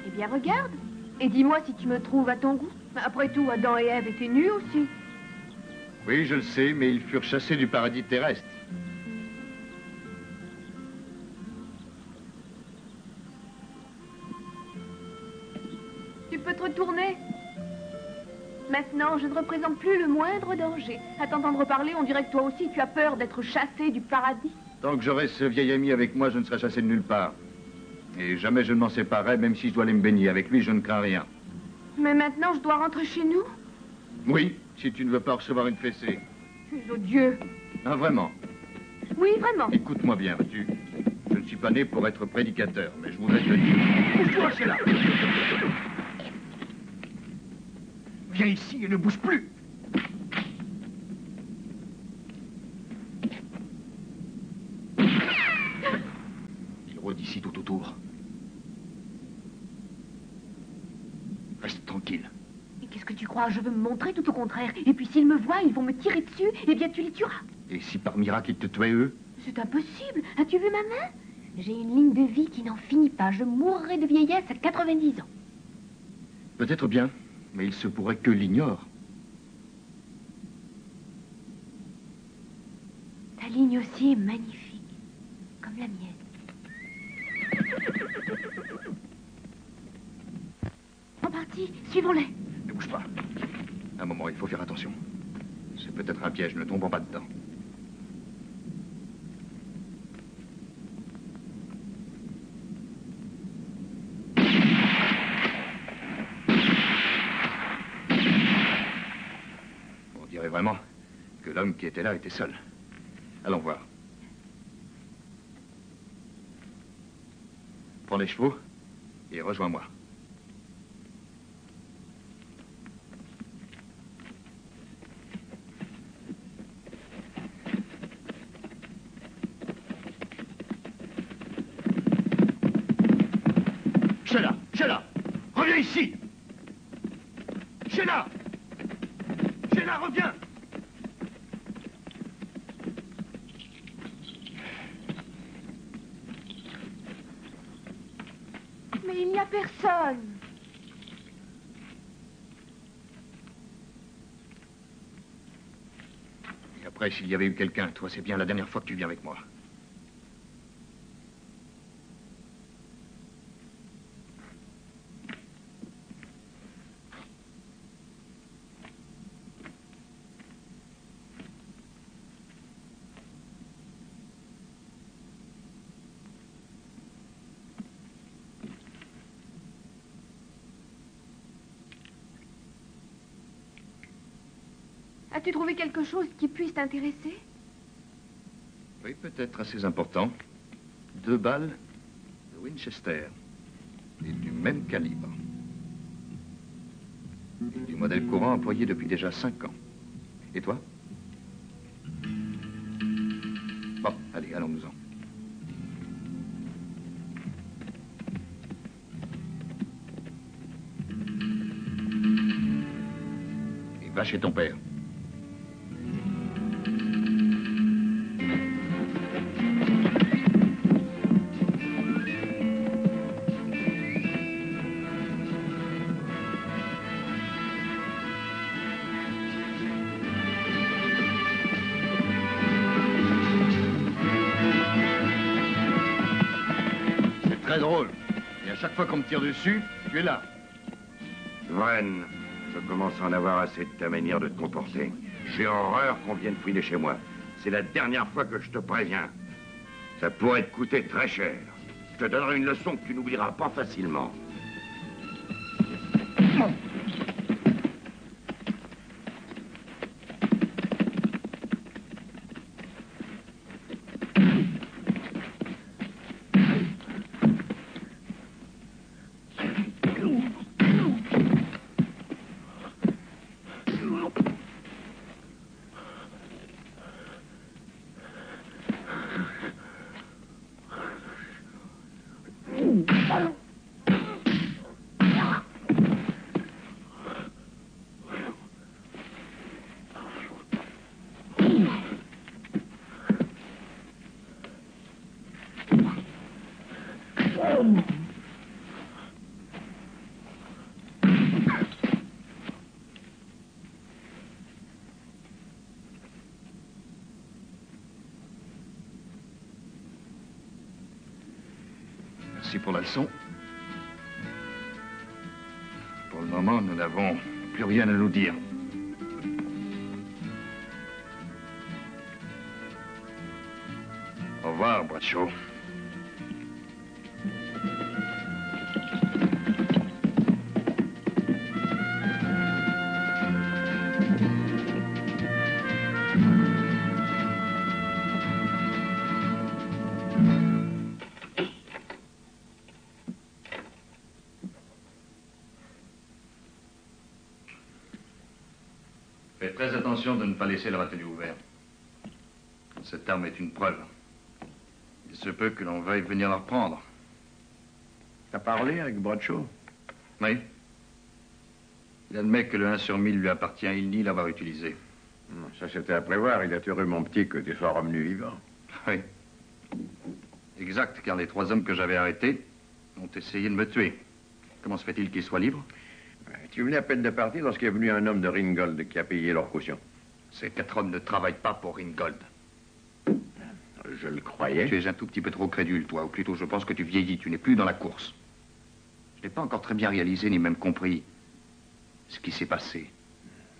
Eh bien, regarde. Et dis-moi si tu me trouves à ton goût. Après tout, Adam et Ève étaient nus aussi. Oui, je le sais, mais ils furent chassés du paradis terrestre. Tu peux te retourner. Maintenant, je ne représente plus le moindre danger. À t'entendre parler, on dirait que toi aussi, tu as peur d'être chassé du paradis. Tant que j'aurai ce vieil ami avec moi, je ne serai chassé de nulle part. Et jamais je ne m'en séparerai, même si je dois aller me baigner. Avec lui, je ne crains rien. Mais maintenant, je dois rentrer chez nous? Oui, si tu ne veux pas recevoir une fessée. Tu es odieux. Ah, vraiment? Oui, vraiment. Écoute-moi bien, vois-tu. Je ne suis pas né pour être prédicateur, mais je voudrais te dire... Bouge-toi, c'est là. Viens ici et ne bouge plus. Il rôde ici tout autour. Reste tranquille. Et qu'est-ce que tu crois? Je veux me montrer, tout au contraire. Et puis s'ils me voient, ils vont me tirer dessus. Eh bien, tu les tueras. Et si par miracle ils te tuaient, eux? C'est impossible. As-tu vu ma main? J'ai une ligne de vie qui n'en finit pas. Je mourrai de vieillesse à 90 ans. Peut-être bien, mais il se pourrait que l'ignorent. Ta ligne aussi est magnifique, comme la mienne. En partie, suivons-les. Ne bouge pas. Un moment, il faut faire attention. C'est peut-être un piège, ne tombons pas dedans. On dirait vraiment que l'homme qui était là était seul. Allons voir. Prends les chevaux et rejoins-moi. Sheila, Sheila, reviens ici. Sheila, Sheila, reviens. Mais il n'y a personne. Et après, s'il y avait eu quelqu'un, toi, c'est bien la dernière fois que tu viens avec moi. As-tu trouvé quelque chose qui puisse t'intéresser? Oui, peut-être assez important. 2 balles de Winchester. Et du même calibre. Et du modèle courant employé depuis déjà 5 ans. Et toi? Bon, allez, allons-nous-en. Et va chez ton père. Très drôle. Et à chaque fois qu'on me tire dessus, tu es là. Vren, je commence à en avoir assez de ta manière de te comporter. J'ai horreur qu'on vienne fouiner chez moi. C'est la dernière fois que je te préviens. Ça pourrait te coûter très cher. Je te donnerai une leçon que tu n'oublieras pas facilement. Merci pour la leçon. Pour le moment, nous n'avons plus rien à nous dire. Au revoir, Bradshaw. Faites très attention de ne pas laisser leur atelier ouvert. Cette arme est une preuve. Il se peut que l'on veuille venir la reprendre. T'as parlé avec Bradshaw? Oui. Il admet que le 1 sur 1000 lui appartient. Il nie l'avoir utilisé. Ça, c'était à prévoir. Il est heureux, mon petit, que tu sois revenu vivant. Oui. Exact, car les 3 hommes que j'avais arrêtés ont essayé de me tuer. Comment se fait-il qu'ils soient libres? Tu venais à peine de partir lorsqu'il est venu un homme de Ringgold qui a payé leur caution. Ces 4 hommes ne travaillent pas pour Ringgold. Je le croyais. Tu es un tout petit peu trop crédule, toi. Ou plutôt, je pense que tu vieillis. Tu n'es plus dans la course. Je n'ai pas encore très bien réalisé, ni même compris ce qui s'est passé.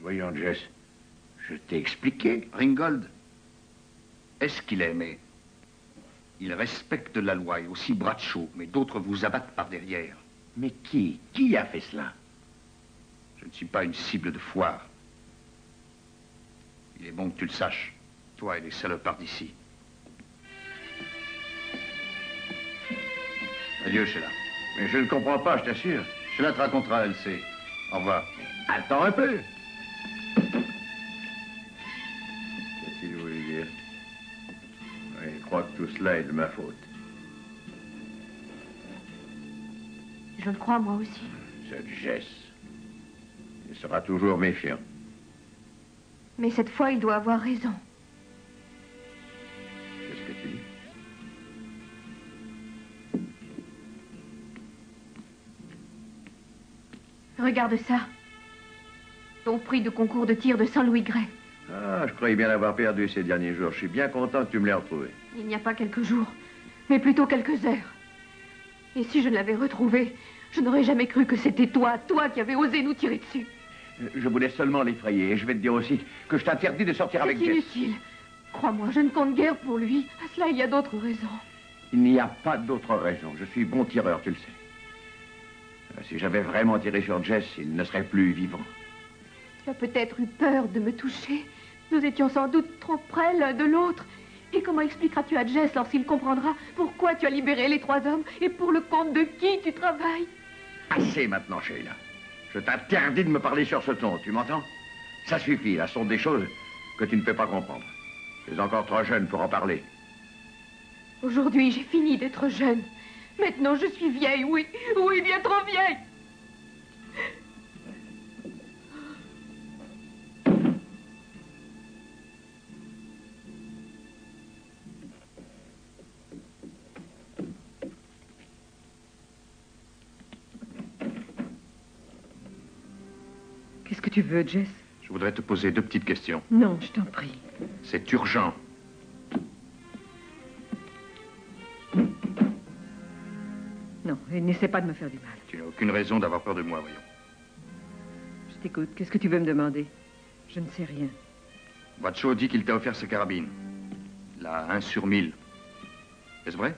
Voyons, Jess, je t'ai expliqué. Ringgold, est-ce qu'il aimait? Il respecte la loi et aussi Bradshaw, mais d'autres vous abattent par derrière. Mais qui? Qui a fait cela? Je ne suis pas une cible de foire. Il est bon que tu le saches, toi et les salopards d'ici. Adieu, Sheila. Mais je ne comprends pas, je t'assure. Sheila te racontera, elle sait. Au revoir. Attends un peu. Qu'est-ce qu'il voulait dire? Oui, je crois que tout cela est de ma faute. Je le crois, moi aussi. Cette Jess. Il sera toujours méfiant. Mais cette fois, il doit avoir raison. Qu'est-ce que tu dis? Regarde ça. Ton prix de concours de tir de Saint-Louis Gray. Ah, je croyais bien l'avoir perdu ces derniers jours. Je suis bien content que tu me l'aies retrouvé. Il n'y a pas quelques jours, mais plutôt quelques heures. Et si je l'avais retrouvé, je n'aurais jamais cru que c'était toi qui avais osé nous tirer dessus. Je voulais seulement l'effrayer. Et je vais te dire aussi que je t'interdis de sortir avec C'est Jess. inutile. Crois-moi, je ne compte guère pour lui. À cela, il y a d'autres raisons. Il n'y a pas d'autre raison. Je suis bon tireur, tu le sais. Si j'avais vraiment tiré sur Jess, il ne serait plus vivant. Tu as peut-être eu peur de me toucher. Nous étions sans doute trop près l'un de l'autre. Et comment expliqueras-tu à Jess lorsqu'il comprendra pourquoi tu as libéré les 3 hommes et pour le compte de qui tu travailles? Assez maintenant, Sheila. Je t'interdis de me parler sur ce ton, tu m'entends? Ça suffit, là, ce sont des choses que tu ne peux pas comprendre. Tu es encore trop jeune pour en parler. Aujourd'hui, j'ai fini d'être jeune. Maintenant, je suis vieille, oui, bien trop vieille. Qu'est-ce que tu veux, Jess? Je voudrais te poser 2 petites questions. Non, je t'en prie. C'est urgent. Non, et n'essaie pas de me faire du mal. Tu n'as aucune raison d'avoir peur de moi, voyons. Je t'écoute. Qu'est-ce que tu veux me demander? Je ne sais rien. Bradshaw dit qu'il t'a offert sa carabine. La 1 sur 1000. Est-ce vrai?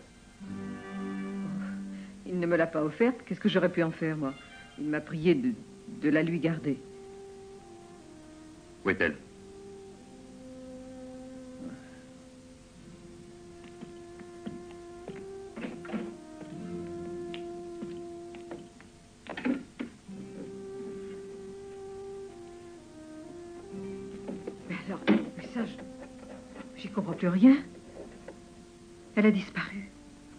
Il ne me l'a pas offerte. Qu'est-ce que j'aurais pu en faire, moi? Il m'a prié de la lui garder. Où est-elle? Mais alors, mais ça, j'y comprends plus rien. Elle a disparu.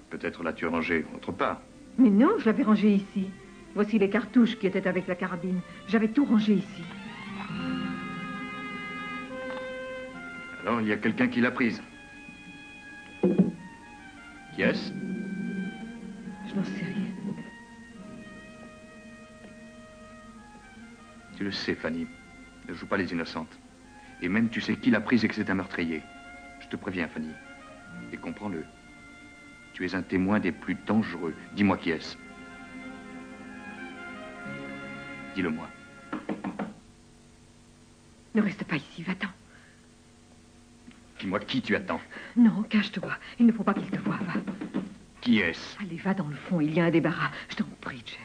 Peut-être l'as-tu rangée autre part. Mais non, je l'avais rangée ici. Voici les cartouches qui étaient avec la carabine. J'avais tout rangé ici. Alors, il y a quelqu'un qui l'a prise. Qui est-ce? Je n'en sais rien. Tu le sais, Fanny. Ne joue pas les innocentes. Et même tu sais qui l'a prise et que c'est un meurtrier. Je te préviens, Fanny. Et comprends-le. Tu es un témoin des plus dangereux. Dis-moi qui est-ce? Dis-le-moi. Ne reste pas ici, va-t'en. Dis-moi qui tu attends. Non, cache-toi. Il ne faut pas qu'il te voie, va. Qui est-ce? Allez, va dans le fond, il y a un débarras. Je t'en prie, Jess.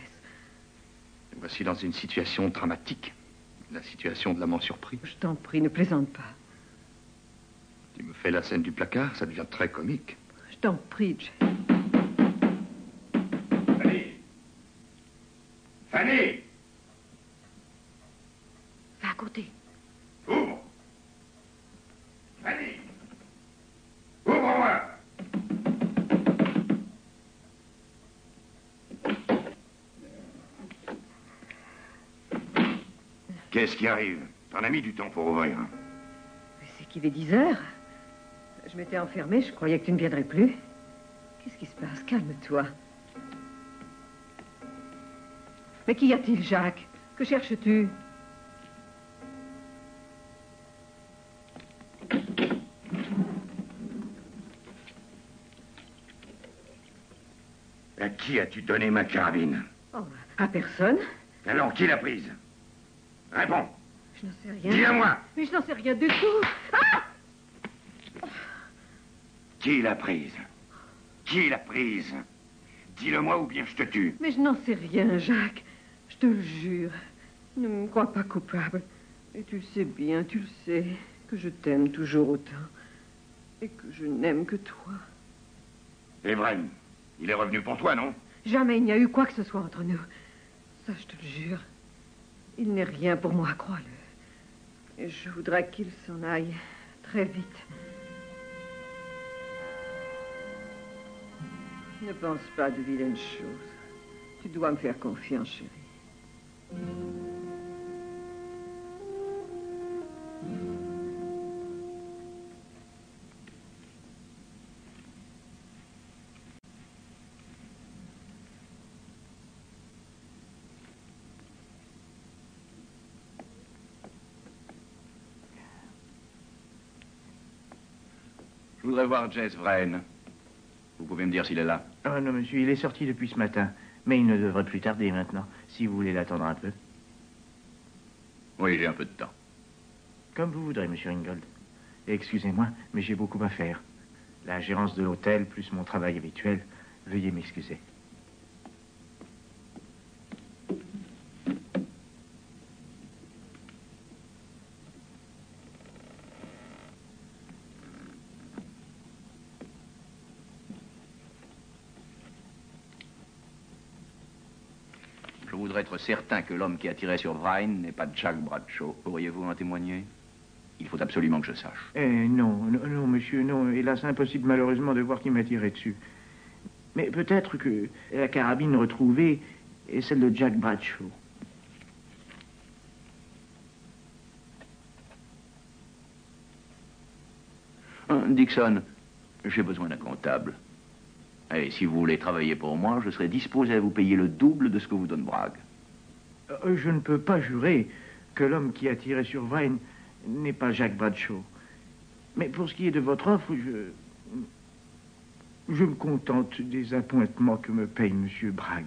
Nous voici dans une situation dramatique. La situation de l'amant surpris. Je t'en prie, ne plaisante pas. Tu me fais la scène du placard, ça devient très comique. Je t'en prie, Jess. Fanny! Fanny! Va à côté. Ouvre! Fanny! Ouvre-moi! Qu'est-ce qui arrive? T'en as mis du temps pour ouvrir. Mais c'est qu'il est 10 heures. Je m'étais enfermée, je croyais que tu ne viendrais plus. Qu'est-ce qui se passe? Calme-toi. Mais qu'y a-t-il, Jacques? Que cherches-tu? À qui as-tu donné ma carabine? Oh, à personne. Alors, qui l'a prise? Réponds. Je n'en sais rien. Dis-le-moi. Mais je n'en sais rien du tout. Ah! Qui l'a prise? Qui l'a prise? Dis-le-moi ou bien je te tue. Mais je n'en sais rien, Jacques. Je te le jure. Ne me crois pas coupable. Et tu le sais bien, tu le sais, que je t'aime toujours autant. Et que je n'aime que toi. Evren, il est revenu pour toi, non? Jamais il n'y a eu quoi que ce soit entre nous. Ça, je te le jure. Il n'est rien pour moi, crois-le. Et je voudrais qu'il s'en aille très vite. Ne pense pas de vilaines choses. Tu dois me faire confiance, chérie. Je voudrais voir Jess Vrain. Vous pouvez me dire s'il est là? Oh non, monsieur, il est sorti depuis ce matin. Mais il ne devrait plus tarder maintenant, si vous voulez l'attendre un peu. Oui, j'ai un peu de temps. Comme vous voudrez, monsieur Ringgold. Excusez-moi, mais j'ai beaucoup à faire. La gérance de l'hôtel, plus mon travail habituel. Veuillez m'excuser. Je voudrais être certain que l'homme qui a tiré sur Vrain n'est pas Jack Bradshaw. Pourriez-vous en témoigner? Il faut absolument que je sache. Non, monsieur, non. Hélas, impossible malheureusement de voir qui m'a tiré dessus. Mais peut-être que la carabine retrouvée est celle de Jack Bradshaw. Dixon, j'ai besoin d'un comptable. Et si vous voulez travailler pour moi, je serai disposé à vous payer le double de ce que vous donne Bragg. Je ne peux pas jurer que l'homme qui a tiré sur Vrain n'est pas Jack Bradshaw. Mais pour ce qui est de votre offre, je me contente des appointements que me paye monsieur Bragg.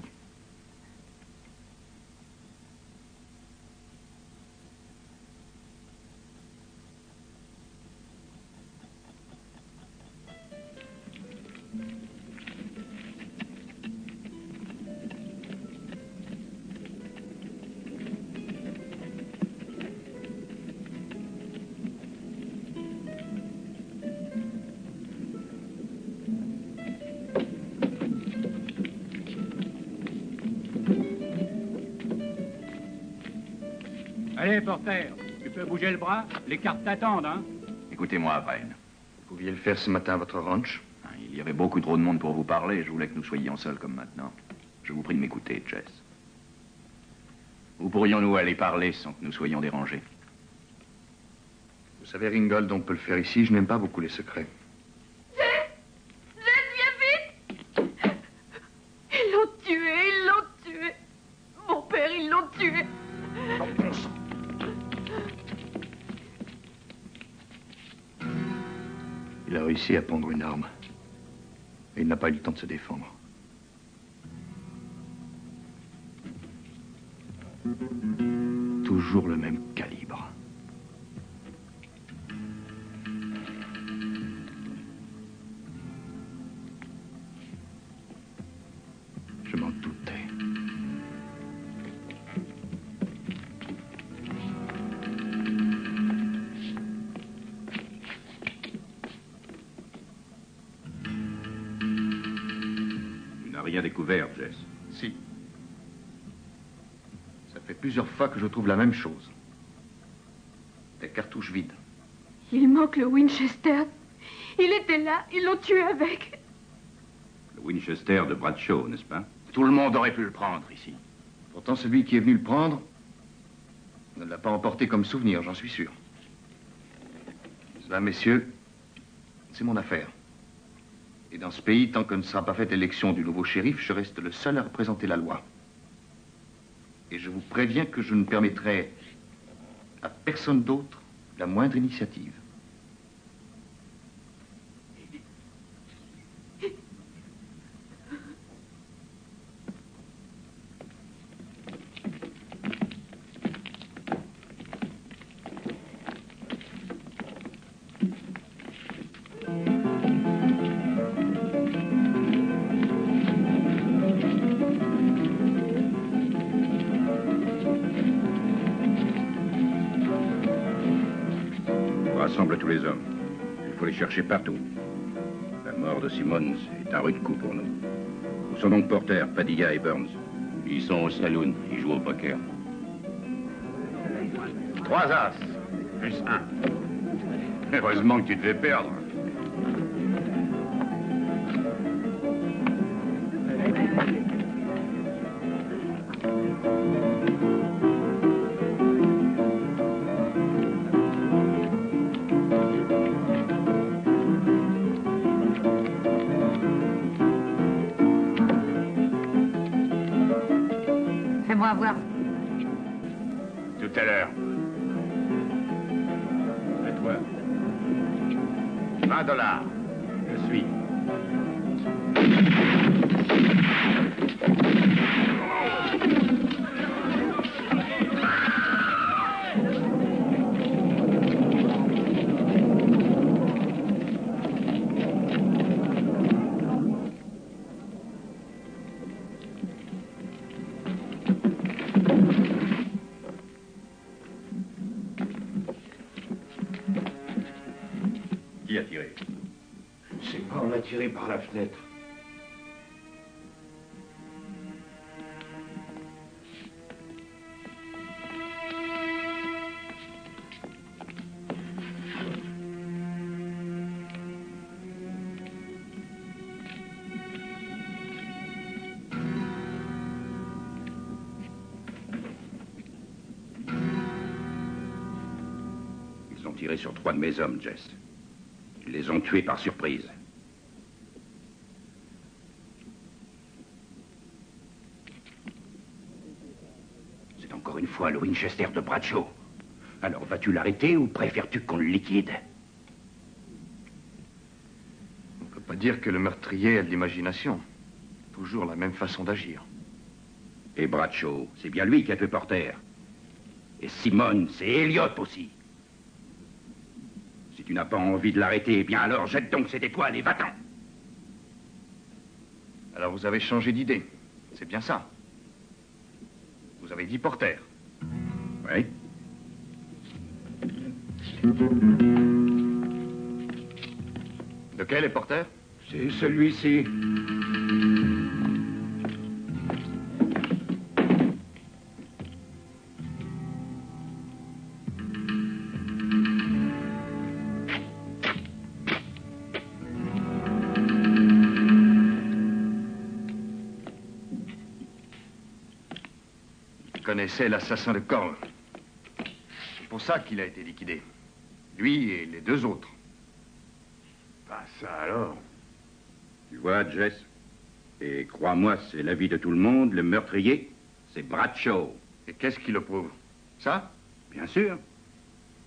Allez, porteur, tu peux bouger le bras? Les cartes t'attendent, hein? Écoutez-moi, Vrain. Vous pouviez le faire ce matin à votre ranch? Il y avait beaucoup trop de monde pour vous parler. Je voulais que nous soyons seuls comme maintenant. Je vous prie de m'écouter, Jess. Où pourrions-nous aller parler sans que nous soyons dérangés? Vous savez, Ringgold, on peut le faire ici. Je n'aime pas beaucoup les secrets. Viens vite! Ils l'ont tué! Mon père, ils l'ont tué! Il a réussi à prendre une arme. Et il n'a pas eu le temps de se défendre. Toujours le même calibre. Je m'en doutais. Rien découvert, Jess. Si. Ça fait plusieurs fois que je trouve la même chose. Des cartouches vides. Il manque le Winchester. Il était là, ils l'ont tué avec. Le Winchester de Bradshaw, n'est-ce pas? Tout le monde aurait pu le prendre ici. Pourtant, celui qui est venu le prendre ne l'a pas emporté comme souvenir, j'en suis sûr. Cela, messieurs, c'est mon affaire. Et dans ce pays, tant que ne sera pas faite l'élection du nouveau shérif, je reste le seul à représenter la loi. Et je vous préviens que je ne permettrai à personne d'autre la moindre initiative. Rassemble tous les hommes. Il faut les chercher partout. La mort mort de Simmons est un rude coup pour nous. Où sont donc Porter, Padilla et Burns? Ils sont au saloon, ils jouent au poker. 3 as, plus 1. Heureusement que tu devais perdre. Fais-moi voir. Tout à l'heure. Et toi? $20. Je suis. Qui a tiré? Je sais pas, on a tiré par la fenêtre. Ils ont tiré sur 3 de mes hommes, Jess. Ils les ont tués par surprise. C'est encore une fois le Winchester de Bradshaw. Alors vas-tu l'arrêter ou préfères-tu qu'on le liquide? On ne peut pas dire que le meurtrier a de l'imagination. Toujours la même façon d'agir. Et Bradshaw, c'est bien lui qui a tué Porter. Et Simmons, c'est Elliot aussi. Si tu n'as pas envie de l'arrêter, eh bien alors jette donc cette étoile et va-t'en. Alors vous avez changé d'idée. C'est bien ça. Vous avez dit Porter. Oui. Lequel est Porter? C'est celui-ci. Connaissait l'assassin de Corle. C'est pour ça qu'il a été liquidé. Lui et les 2 autres. Pas ça alors. Tu vois, Jess, et crois-moi, c'est l'avis de tout le monde, le meurtrier, c'est Bradshaw. Et qu'est-ce qui le prouve? Ça? Bien sûr.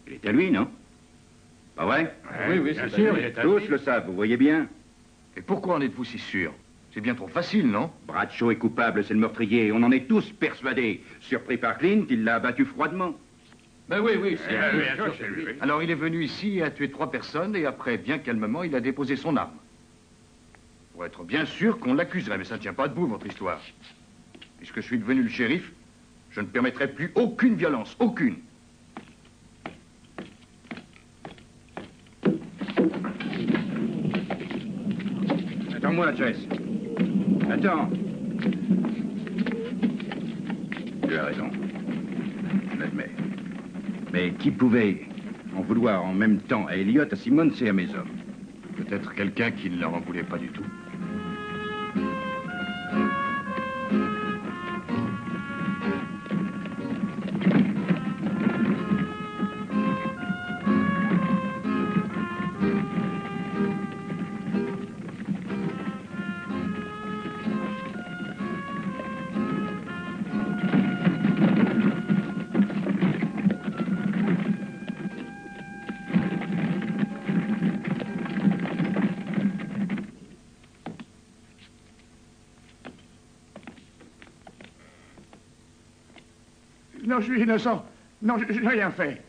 Il est à lui, non? Pas vrai? Oui, bien sûr, il est à lui. Tous le savent, vous voyez bien. Et pourquoi en êtes-vous si sûr? C'est bien trop facile, non? Bradshaw est coupable, c'est le meurtrier. On en est tous persuadés. Surpris par Clint, il l'a abattu froidement. Ben oui, c'est lui. Alors il est venu ici et a tué 3 personnes et après, bien calmement, il a déposé son arme. Pour être bien sûr qu'on l'accuserait, mais ça ne tient pas debout, votre histoire. Puisque je suis devenu le shérif, je ne permettrai plus aucune violence, aucune. Attends-moi, Jess. Attends. Tu as raison. Je l'admets. Mais qui pouvait en vouloir en même temps à Elliot, à Simmons et à mes hommes? Peut-être quelqu'un qui ne leur en voulait pas du tout. Non, je suis innocent. Non, je n'ai rien fait.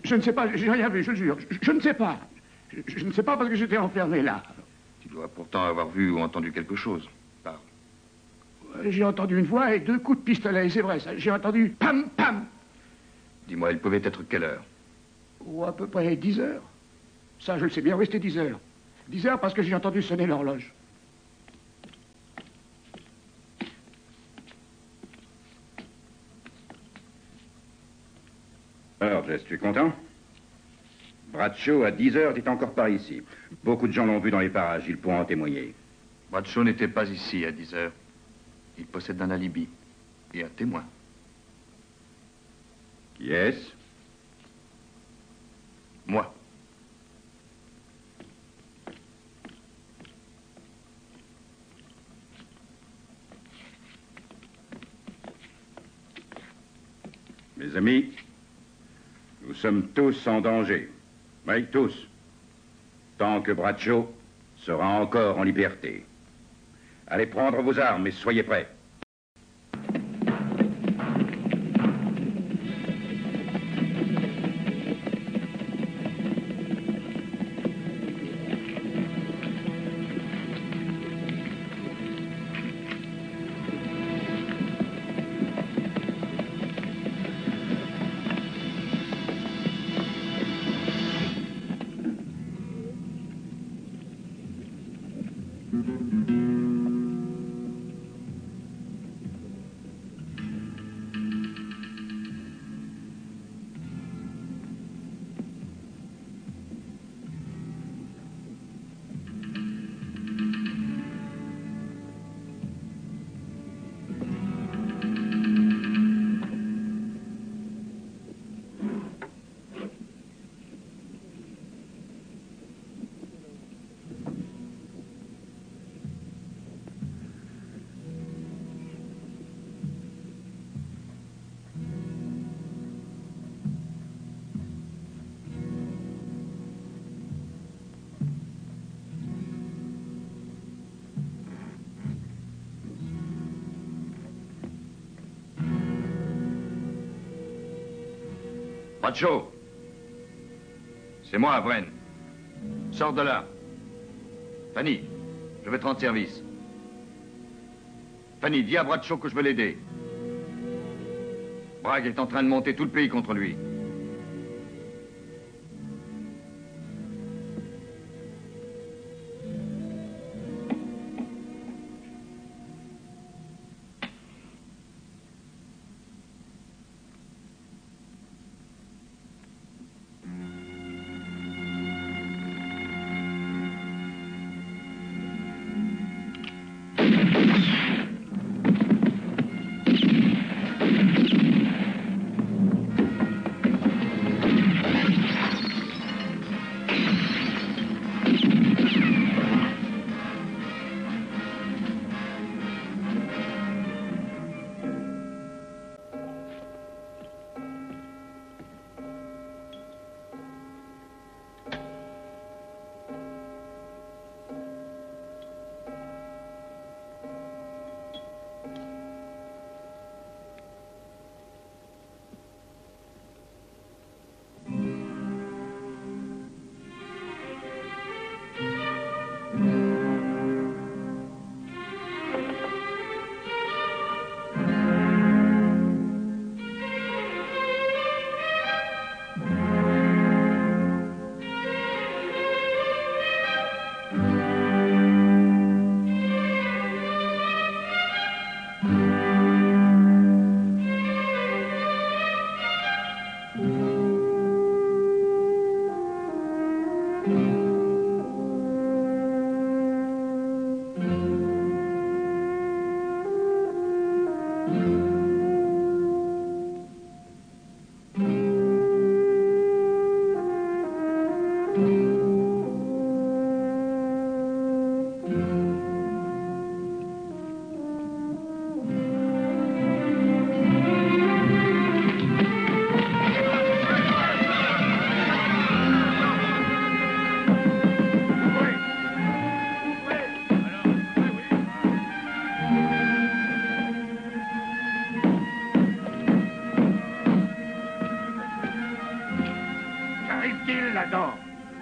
Je ne sais pas, j'ai rien vu, je le jure. Je ne sais pas. Je ne sais pas parce que j'étais enfermé là. Tu dois pourtant avoir vu ou entendu quelque chose. Parle. J'ai entendu une voix et 2 coups de pistolet, c'est vrai ça. J'ai entendu pam, pam. Dis-moi, il pouvait être quelle heure? Ou à peu près 10 heures. Ça, je le sais bien, oui, c'était 10 heures. 10 heures parce que j'ai entendu sonner l'horloge. Alors, Jess, tu es content? Bradshaw, à 10 heures, t'es encore par ici. Beaucoup de gens l'ont vu dans les parages, ils pourront en témoigner. Bradshaw n'était pas ici à 10 heures. Il possède un alibi et un témoin. Qui est-ce? Moi. Mes amis, nous sommes tous en danger. Oui, tous. Tant que Bradshaw sera encore en liberté. Allez prendre vos armes et soyez prêts. Bradshaw. C'est moi, Wren. Sors de là. Fanny, je vais te rendre service. Fanny, dis à Bradshaw que je veux l'aider. Bragg est en train de monter tout le pays contre lui.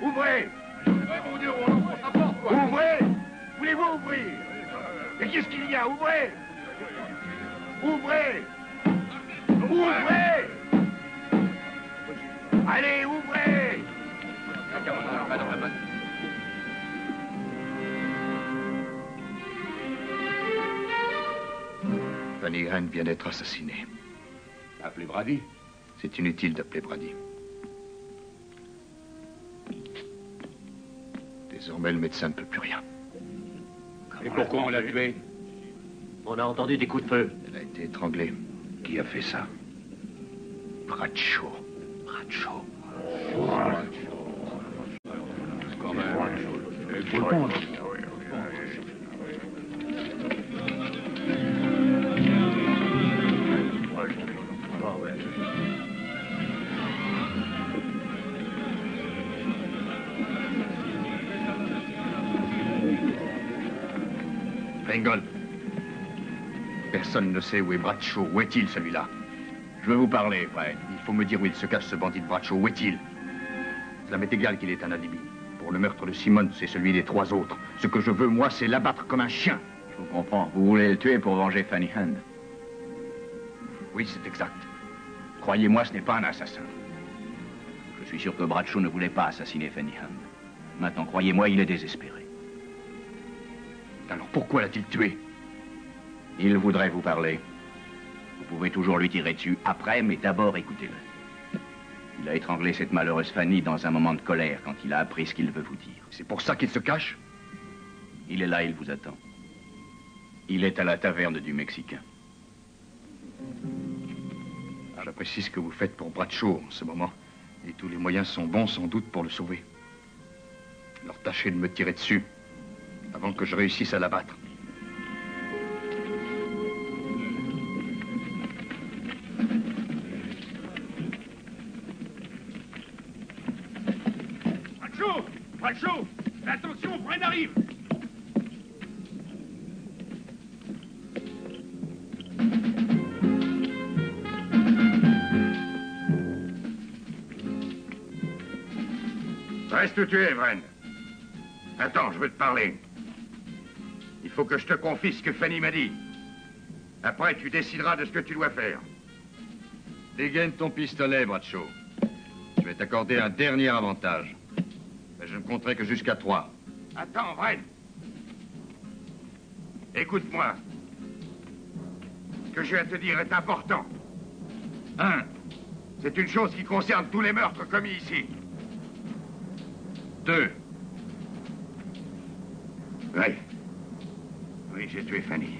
Ouvrez! Ouvrez! Voulez-vous ouvrir? Mais qu'est-ce qu'il y a? Ouvrez! Ouvrez! Ouvrez! Allez, ouvrez! Fanny Hand vient d'être assassinée. Appelez Brady. C'est inutile d'appeler Brady. Désormais, le médecin ne peut plus rien. Et pourquoi on l'a tuée? On a entendu des coups de feu. Elle a été étranglée. Qui a fait ça? Bradshaw. Bradshaw. Quand même. Il faut le pendre. Ringgold. Personne ne sait où est Bradshaw. Où est-il, celui-là? Je veux vous parler, Fred. Il faut me dire où il se cache, ce bandit de Bradshaw. Où est-il? Cela m'est égal qu'il ait un alibi. Pour le meurtre de Simmons, c'est celui des 3 autres. Ce que je veux, moi, c'est l'abattre comme un chien. Je vous comprends. Vous voulez le tuer pour venger Fanny Hand. Oui, c'est exact. Croyez-moi, ce n'est pas un assassin. Je suis sûr que Bradshaw ne voulait pas assassiner Fanny Hand. Maintenant, croyez-moi, il est désespéré. Alors pourquoi l'a-t-il tué? Il voudrait vous parler. Vous pouvez toujours lui tirer dessus après, mais d'abord écoutez-le. Il a étranglé cette malheureuse Fanny dans un moment de colère quand il a appris ce qu'il veut vous dire. C'est pour ça qu'il se cache? Il est là, il vous attend. Il est à la taverne du Mexicain. J'apprécie ce que vous faites pour Bradshaw en ce moment. Et tous les moyens sont bons, sans doute, pour le sauver. Alors tâchez de me tirer dessus, avant que je réussisse à l'abattre. Bradshaw! Bradshaw! Attention, Fred arrive! Reste où tu es, Vren. Attends, je veux te parler. Il faut que je te confie ce que Fanny m'a dit. Après, tu décideras de ce que tu dois faire. Dégaine ton pistolet, Bradshaw. Je vais t'accorder un dernier avantage. Mais je ne compterai que jusqu'à 3. Attends, Vren. Écoute-moi. Ce que je vais te dire est important. 1. C'est une chose qui concerne tous les meurtres commis ici. 2. Oui. Oui, j'ai tué Fanny.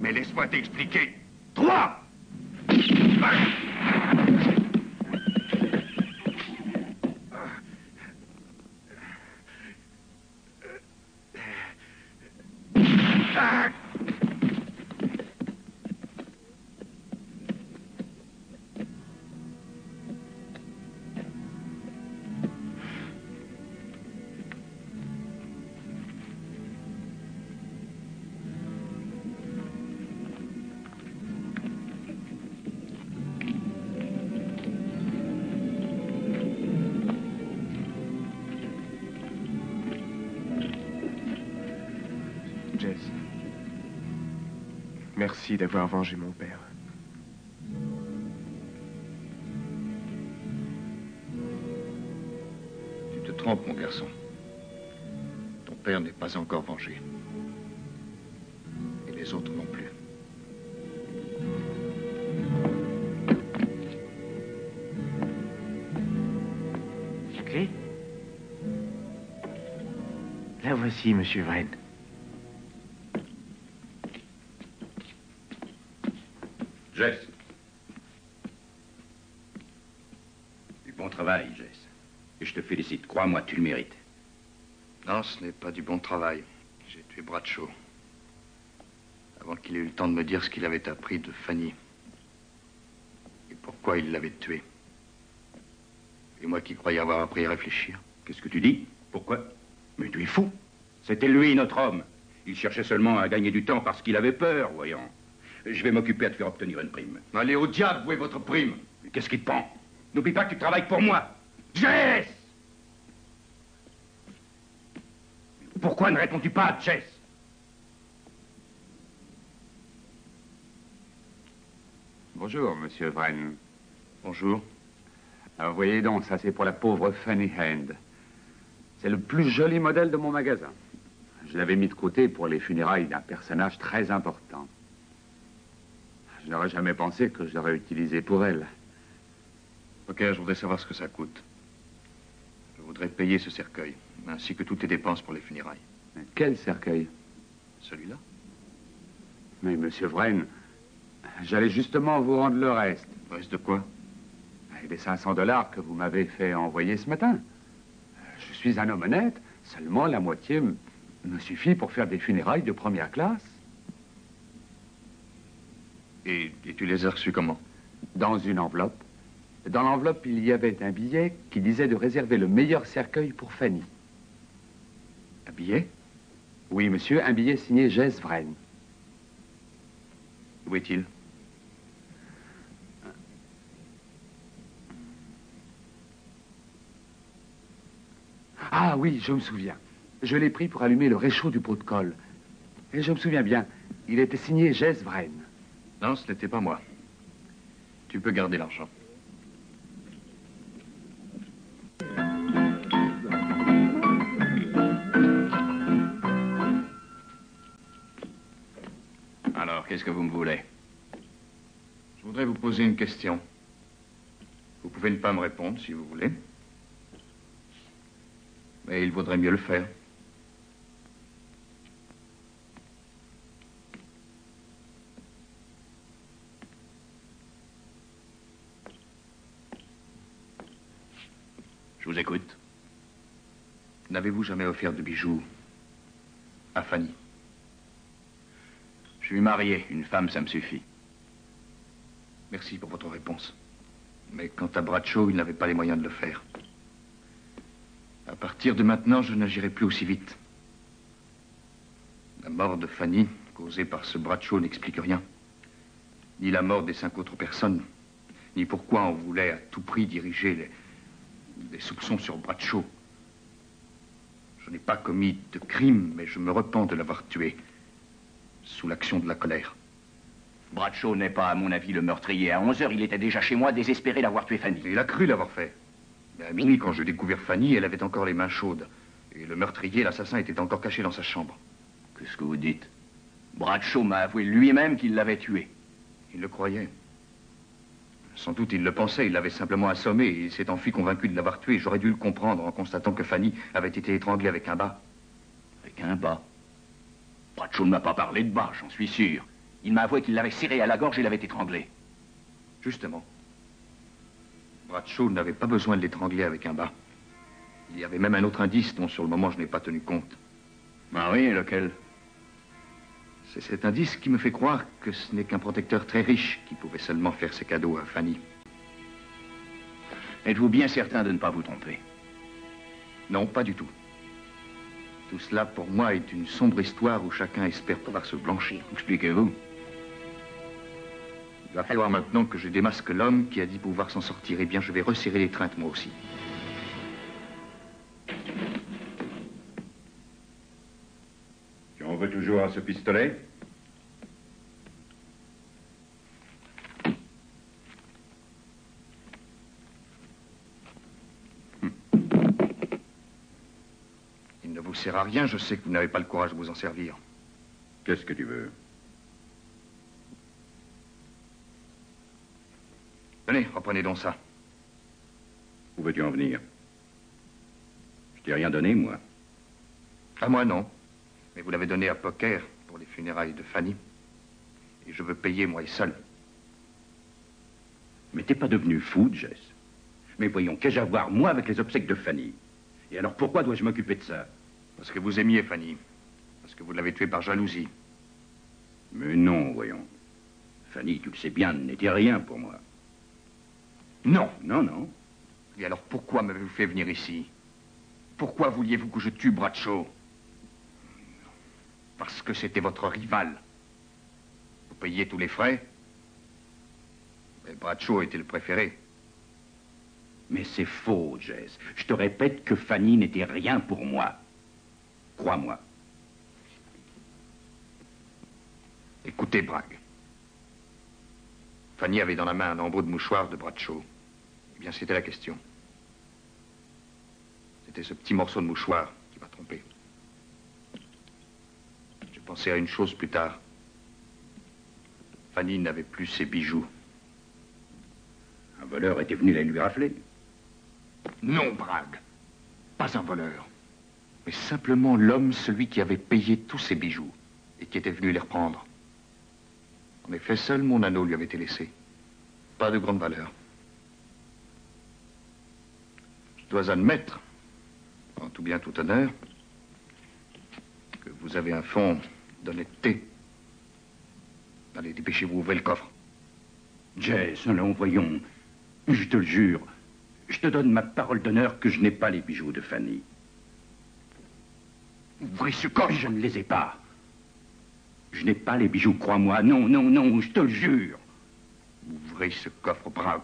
Mais laisse-moi t'expliquer. 3. Jess. Merci d'avoir vengé mon père. Tu te trompes, mon garçon. Ton père n'est pas encore vengé. Et les autres non plus. La clé? La voici, monsieur Vren. Jess. Du bon travail, Jess. Et je te félicite. Crois-moi, tu le mérites. Non, ce n'est pas du bon travail. J'ai tué Bradshaw. Avant qu'il ait eu le temps de me dire ce qu'il avait appris de Fanny. Et pourquoi il l'avait tué. Et moi qui croyais avoir appris à réfléchir. Qu'est-ce que tu dis? Pourquoi? Mais tu es fou. C'était lui, notre homme. Il cherchait seulement à gagner du temps parce qu'il avait peur, voyons. Je vais m'occuper à te faire obtenir une prime. Allez au diable, où est votre prime? Mais qu'est-ce qui te prend? N'oublie pas que tu travailles pour moi. Jess! Pourquoi ne réponds-tu pas, Jess? Bonjour, monsieur Vren. Bonjour. Alors, voyez donc, ça c'est pour la pauvre Fanny Hand. C'est le plus joli modèle de mon magasin. Je l'avais mis de côté pour les funérailles d'un personnage très important. Je n'aurais jamais pensé que je l'aurais utilisé pour elle. Ok, je voudrais savoir ce que ça coûte. Je voudrais payer ce cercueil, ainsi que toutes les dépenses pour les funérailles. Mais quel cercueil? Celui-là? Mais, monsieur Vren, j'allais justement vous rendre le reste. Le reste de quoi? Les 500 $ que vous m'avez fait envoyer ce matin. Je suis un homme honnête. Seulement la moitié me suffit pour faire des funérailles de première classe. Et tu les as reçus comment? Dans une enveloppe. Dans l'enveloppe, il y avait un billet qui disait de réserver le meilleur cercueil pour Fanny. Un billet? Oui, monsieur, un billet signé Jess Vren. Où est-il? Ah oui, je me souviens. Je l'ai pris pour allumer le réchaud du pot de colle. Et je me souviens bien, il était signé Jess Vren. Non, ce n'était pas moi. Tu peux garder l'argent. Alors, qu'est-ce que vous me voulez? Je voudrais vous poser une question. Vous pouvez ne pas me répondre si vous voulez. Mais il vaudrait mieux le faire. Je vous écoute. N'avez-vous jamais offert de bijoux à Fanny? Je suis marié. Une femme, ça me suffit. Merci pour votre réponse. Mais quant à Bradshaw, il n'avait pas les moyens de le faire. À partir de maintenant, je n'agirai plus aussi vite. La mort de Fanny, causée par ce Bradshaw, n'explique rien. Ni la mort des 5 autres personnes, ni pourquoi on voulait à tout prix diriger les soupçons sur Bradshaw. Je n'ai pas commis de crime, mais je me repens de l'avoir tué, sous l'action de la colère. Bradshaw n'est pas, à mon avis, le meurtrier. À 11 h, il était déjà chez moi, désespéré d'avoir tué Fanny. Il a cru l'avoir fait. Mais à minuit, quand j'ai découvert Fanny, elle avait encore les mains chaudes. Et le meurtrier, l'assassin, était encore caché dans sa chambre. Qu'est-ce que vous dites? Bradshaw m'a avoué lui-même qu'il l'avait tué. Il le croyait. Sans doute il le pensait, il l'avait simplement assommé et il s'est enfui convaincu de l'avoir tué. J'aurais dû le comprendre en constatant que Fanny avait été étranglée avec un bât. Avec un bât? Bradshaw ne m'a pas parlé de bât, j'en suis sûr. Il m'a avoué qu'il l'avait serré à la gorge et l'avait étranglée. Justement. Bradshaw n'avait pas besoin de l'étrangler avec un bât. Il y avait même un autre indice dont sur le moment je n'ai pas tenu compte. Ah oui, lequel? C'est cet indice qui me fait croire que ce n'est qu'un protecteur très riche qui pouvait seulement faire ses cadeaux à Fanny. Êtes-vous bien certain de ne pas vous tromper? Non, pas du tout. Tout cela, pour moi, est une sombre histoire où chacun espère pouvoir se blanchir. Expliquez-vous. Il va falloir maintenant que je démasque l'homme qui a dit pouvoir s'en sortir. Eh bien, je vais resserrer l'étreinte, moi aussi. Tu en veux toujours à ce pistolet? Il ne vous sert à rien, je sais que vous n'avez pas le courage de vous en servir. Qu'est-ce que tu veux? Tenez, reprenez donc ça. Où veux-tu en venir? Je t'ai rien donné, moi. À moi, non. Mais vous l'avez donné à Poker pour les funérailles de Fanny. Et je veux payer, moi et seul. Mais t'es pas devenu fou, Jess? Mais voyons, qu'ai-je à voir, moi, avec les obsèques de Fanny? Et alors, pourquoi dois-je m'occuper de ça? Parce que vous aimiez Fanny. Parce que vous l'avez tuée par jalousie. Mais non, voyons. Fanny, tu le sais bien, n'était rien pour moi. Non. Non, non. Et alors, pourquoi m'avez-vous fait venir ici? Pourquoi vouliez-vous que je tue Bradshaw? Parce que c'était votre rival. Vous payiez tous les frais. Mais Bradshaw était le préféré. Mais c'est faux, Jess. Je te répète que Fanny n'était rien pour moi. Crois-moi. Écoutez, Bragg. Fanny avait dans la main un embout de mouchoir de Bradshaw. Eh bien, c'était la question. C'était ce petit morceau de mouchoir qui m'a trompé. J'ai pensé à une chose plus tard. Fanny n'avait plus ses bijoux. Un voleur était venu les lui rafler. Non, Bragg. Pas un voleur. Mais simplement l'homme, celui qui avait payé tous ses bijoux et qui était venu les reprendre. En effet, seul mon anneau lui avait été laissé. Pas de grande valeur. Je dois admettre, en tout bien tout honneur, que vous avez un fond d'honnêteté. Allez, dépêchez-vous, ouvrez le coffre. Jess, allons, voyons. Je te le jure, je te donne ma parole d'honneur que je n'ai pas les bijoux de Fanny. Ouvrez ce coffre. Je ne les ai pas. Je n'ai pas les bijoux, crois-moi. Non, non, non, je te le jure. Ouvrez ce coffre, Bragg.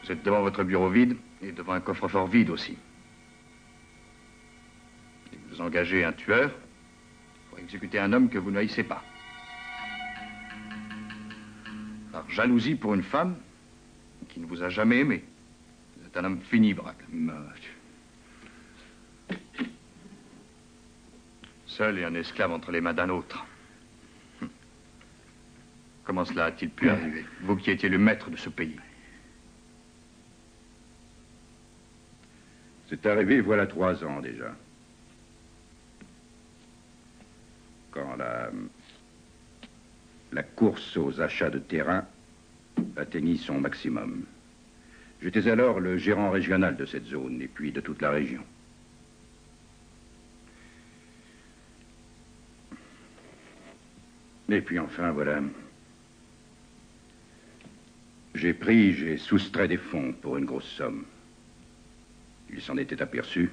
Vous êtes devant votre bureau vide et devant un coffre-fort vide aussi. Et vous engagez un tueur pour exécuter un homme que vous ne haïssez pas. Par jalousie pour une femme qui ne vous a jamais aimé. Vous êtes un homme fini, Bragg. Seul et un esclave entre les mains d'un autre. Comment cela a-t-il pu arriver? Vous qui étiez le maître de ce pays. C'est arrivé voilà 3 ans déjà. Quand la course aux achats de terrain atteignit son maximum. J'étais alors le gérant régional de cette zone et puis de toute la région. Et puis enfin, voilà. J'ai soustrait des fonds pour une grosse somme. Il s'en était aperçu.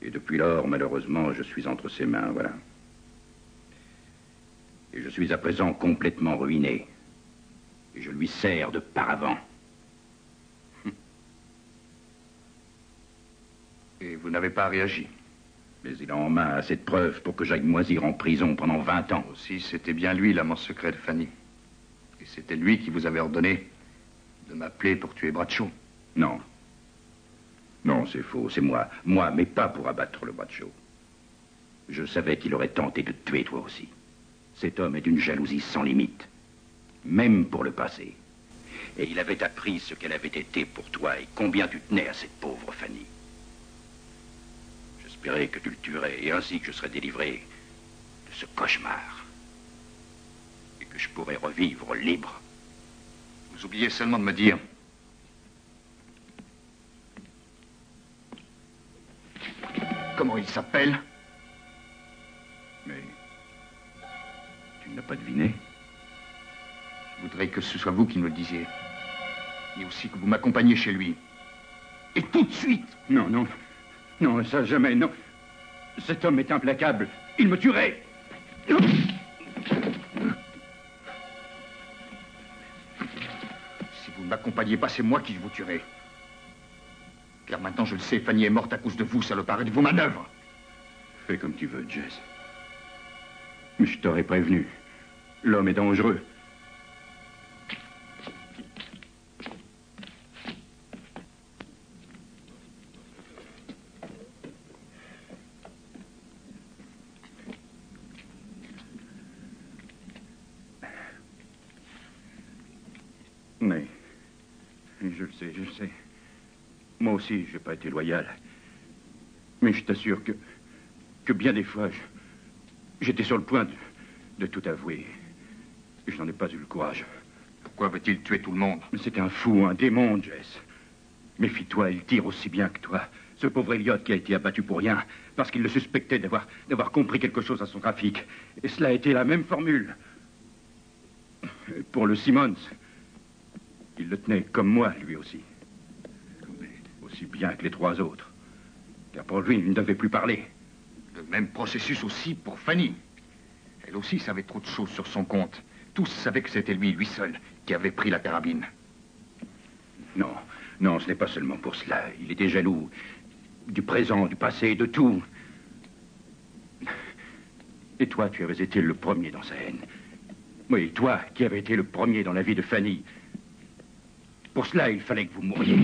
Et depuis lors, malheureusement, je suis entre ses mains, voilà. Et je suis à présent complètement ruiné. Et je lui sers de paravent. Et vous n'avez pas réagi? Mais il a en main assez de preuves pour que j'aille moisir en prison pendant 20 ans. Aussi, c'était bien lui l'amant secret de Fanny. Et c'était lui qui vous avait ordonné de m'appeler pour tuer Bradshaw. Non. Non, c'est faux, c'est moi. Moi, mais pas pour abattre le Bradshaw. Je savais qu'il aurait tenté de te tuer, toi aussi. Cet homme est d'une jalousie sans limite. Même pour le passé. Et il avait appris ce qu'elle avait été pour toi et combien tu tenais à cette pauvre Fanny. J'espérais que tu le tuerais et ainsi que je serais délivré de ce cauchemar. Et que je pourrais revivre libre. Vous oubliez seulement de me dire... comment il s'appelle? Mais... tu ne l'as pas deviné? Je voudrais que ce soit vous qui me le disiez. Et aussi que vous m'accompagniez chez lui. Et tout de suite! Non, non. Non, ça jamais, non. Cet homme est implacable. Il me tuerait! Si vous ne m'accompagnez pas, c'est moi qui vous tuerai. Car maintenant, je le sais, Fanny est morte à cause de vous, salopard, et de vos manœuvres. Fais comme tu veux, Jess. Mais je t'aurais prévenu. L'homme est dangereux. Mais... je le sais, je le sais. Moi aussi, je n'ai pas été loyal. Mais je t'assure que bien des fois, j'étais sur le point de tout avouer. Et je n'en ai pas eu le courage. Pourquoi veut-il tuer tout le monde? Mais c'est un fou, un démon, Jess. Méfie-toi, il tire aussi bien que toi. Ce pauvre Elliot qui a été abattu pour rien, parce qu'il le suspectait d'avoir compris quelque chose à son trafic. Et cela a été la même formule. Pour le Simmons. Il le tenait comme moi, lui aussi. Mais aussi bien que les 3 autres. Car pour lui, il ne devait plus parler. Le même processus aussi pour Fanny. Elle aussi savait trop de choses sur son compte. Tous savaient que c'était lui seul, qui avait pris la carabine. Non, non, ce n'est pas seulement pour cela. Il était jaloux du présent, du passé, de tout. Et toi, tu avais été le premier dans sa haine. Oui, toi qui avais été le premier dans la vie de Fanny. Pour cela, il fallait que vous mouriez.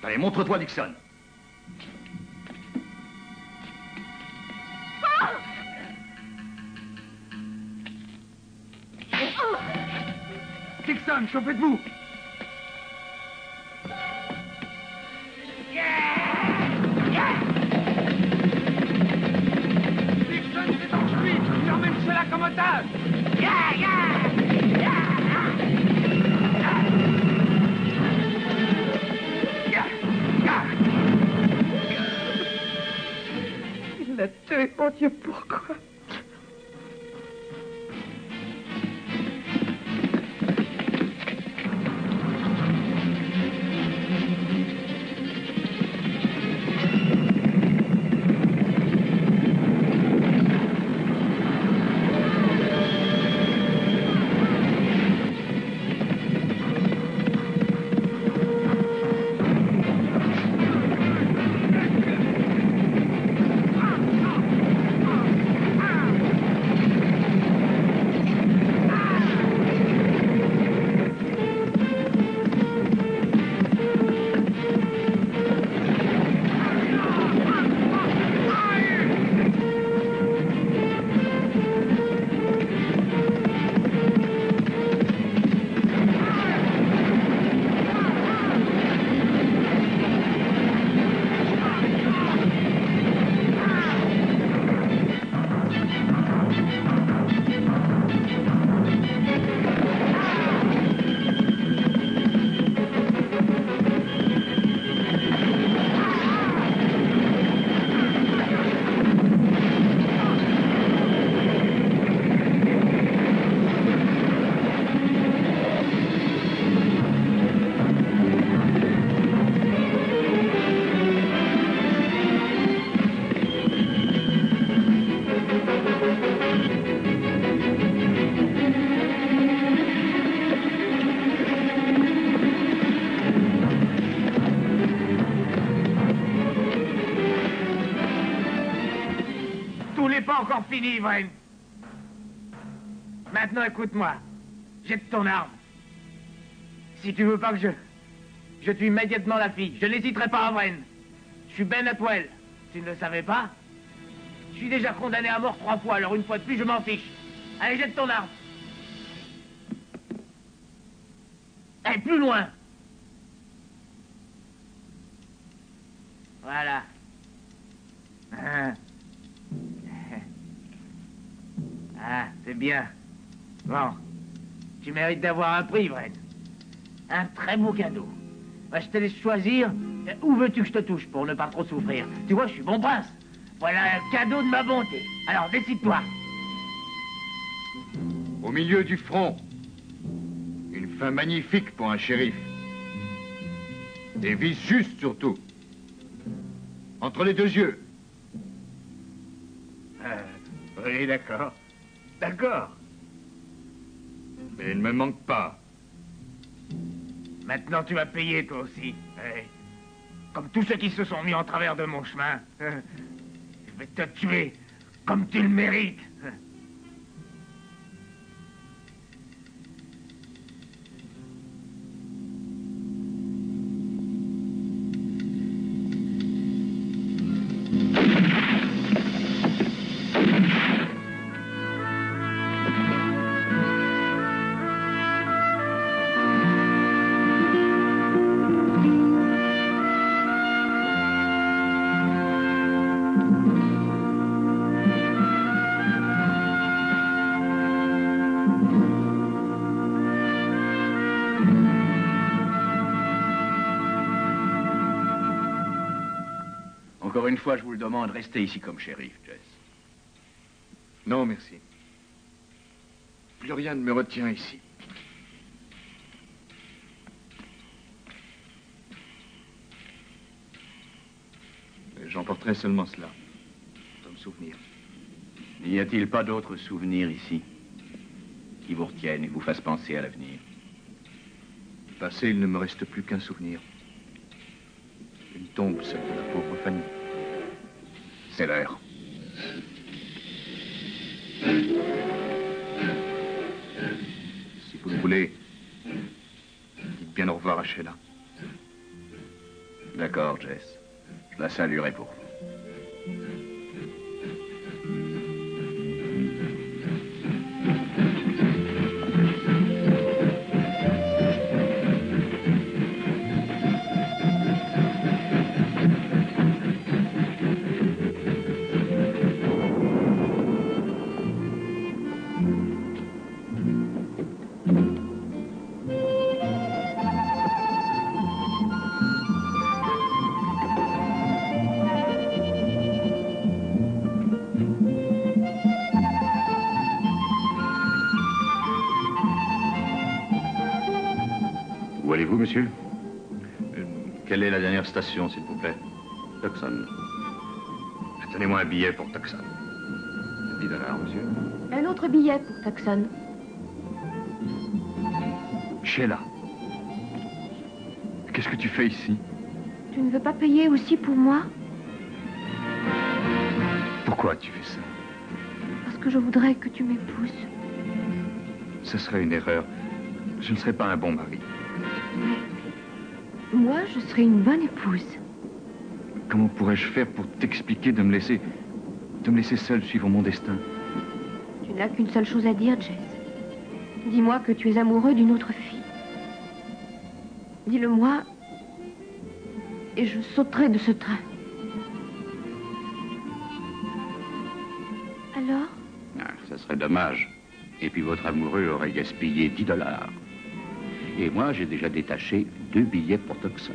Allez, montre-toi, Dixon. Dixon, chauffez-vous. Dixon, c'est en fuite. Il emmène cela comme otage. Il l'a tué, mon Dieu, pourquoi? Pas encore fini, Vren. Maintenant, écoute-moi. Jette ton arme. Si tu veux pas que je tue immédiatement la fille, je n'hésiterai pas à Vren. Je suis Ben Atwell. Tu ne le savais pas? Je suis déjà condamné à mort 3 fois, alors une fois de plus, je m'en fiche. Allez, jette ton arme. Allez, plus loin. Voilà. Ah, c'est bien. Bon. Tu mérites d'avoir un prix, Vren. Un très beau cadeau. Bah, je te laisse choisir. Où veux-tu que je te touche pour ne pas trop souffrir? Tu vois, je suis bon prince. Voilà un cadeau de ma bonté. Alors, décide-toi. Au milieu du front. Une fin magnifique pour un shérif. Et vise juste, surtout. Entre les 2 yeux. Oui, d'accord. D'accord. Mais il ne me manque pas. Maintenant, tu vas payer, toi aussi. Ouais. comme tous ceux qui se sont mis en travers de mon chemin. Je vais te tuer, comme tu le mérites. Encore une fois, je vous le demande, restez ici comme shérif, Jess. Non, merci. Plus rien ne me retient ici. J'emporterai seulement cela, comme souvenir. N'y a-t-il pas d'autres souvenirs ici qui vous retiennent et vous fassent penser à l'avenir? Passé, il ne me reste plus qu'un souvenir. Une tombe, celle de la pauvre Fanny. C'est l'heure. Si vous le voulez, dites bien au revoir à Sheila. D'accord, Jess. Je la saluerai pour vous. Où allez-vous, monsieur? Quelle est la dernière station, s'il vous plaît? Tucson. Donnez-moi un billet pour Tucson. 10 $, monsieur. Un autre billet pour Tucson. Sheila. Qu'est-ce que tu fais ici? Tu ne veux pas payer aussi pour moi? Pourquoi tu fais ça? Parce que je voudrais que tu m'épouses. Ce serait une erreur. Je ne serais pas un bon mari. Moi, je serais une bonne épouse. Comment pourrais-je faire pour t'expliquer de me laisser seul suivre mon destin? Tu n'as qu'une seule chose à dire, Jess. Dis-moi que tu es amoureux d'une autre fille. Dis-le-moi, et je sauterai de ce train. Alors? Ah, ça serait dommage. Et puis votre amoureux aurait gaspillé 10 $. Et moi, j'ai déjà détaché 2 billets pour Tucson.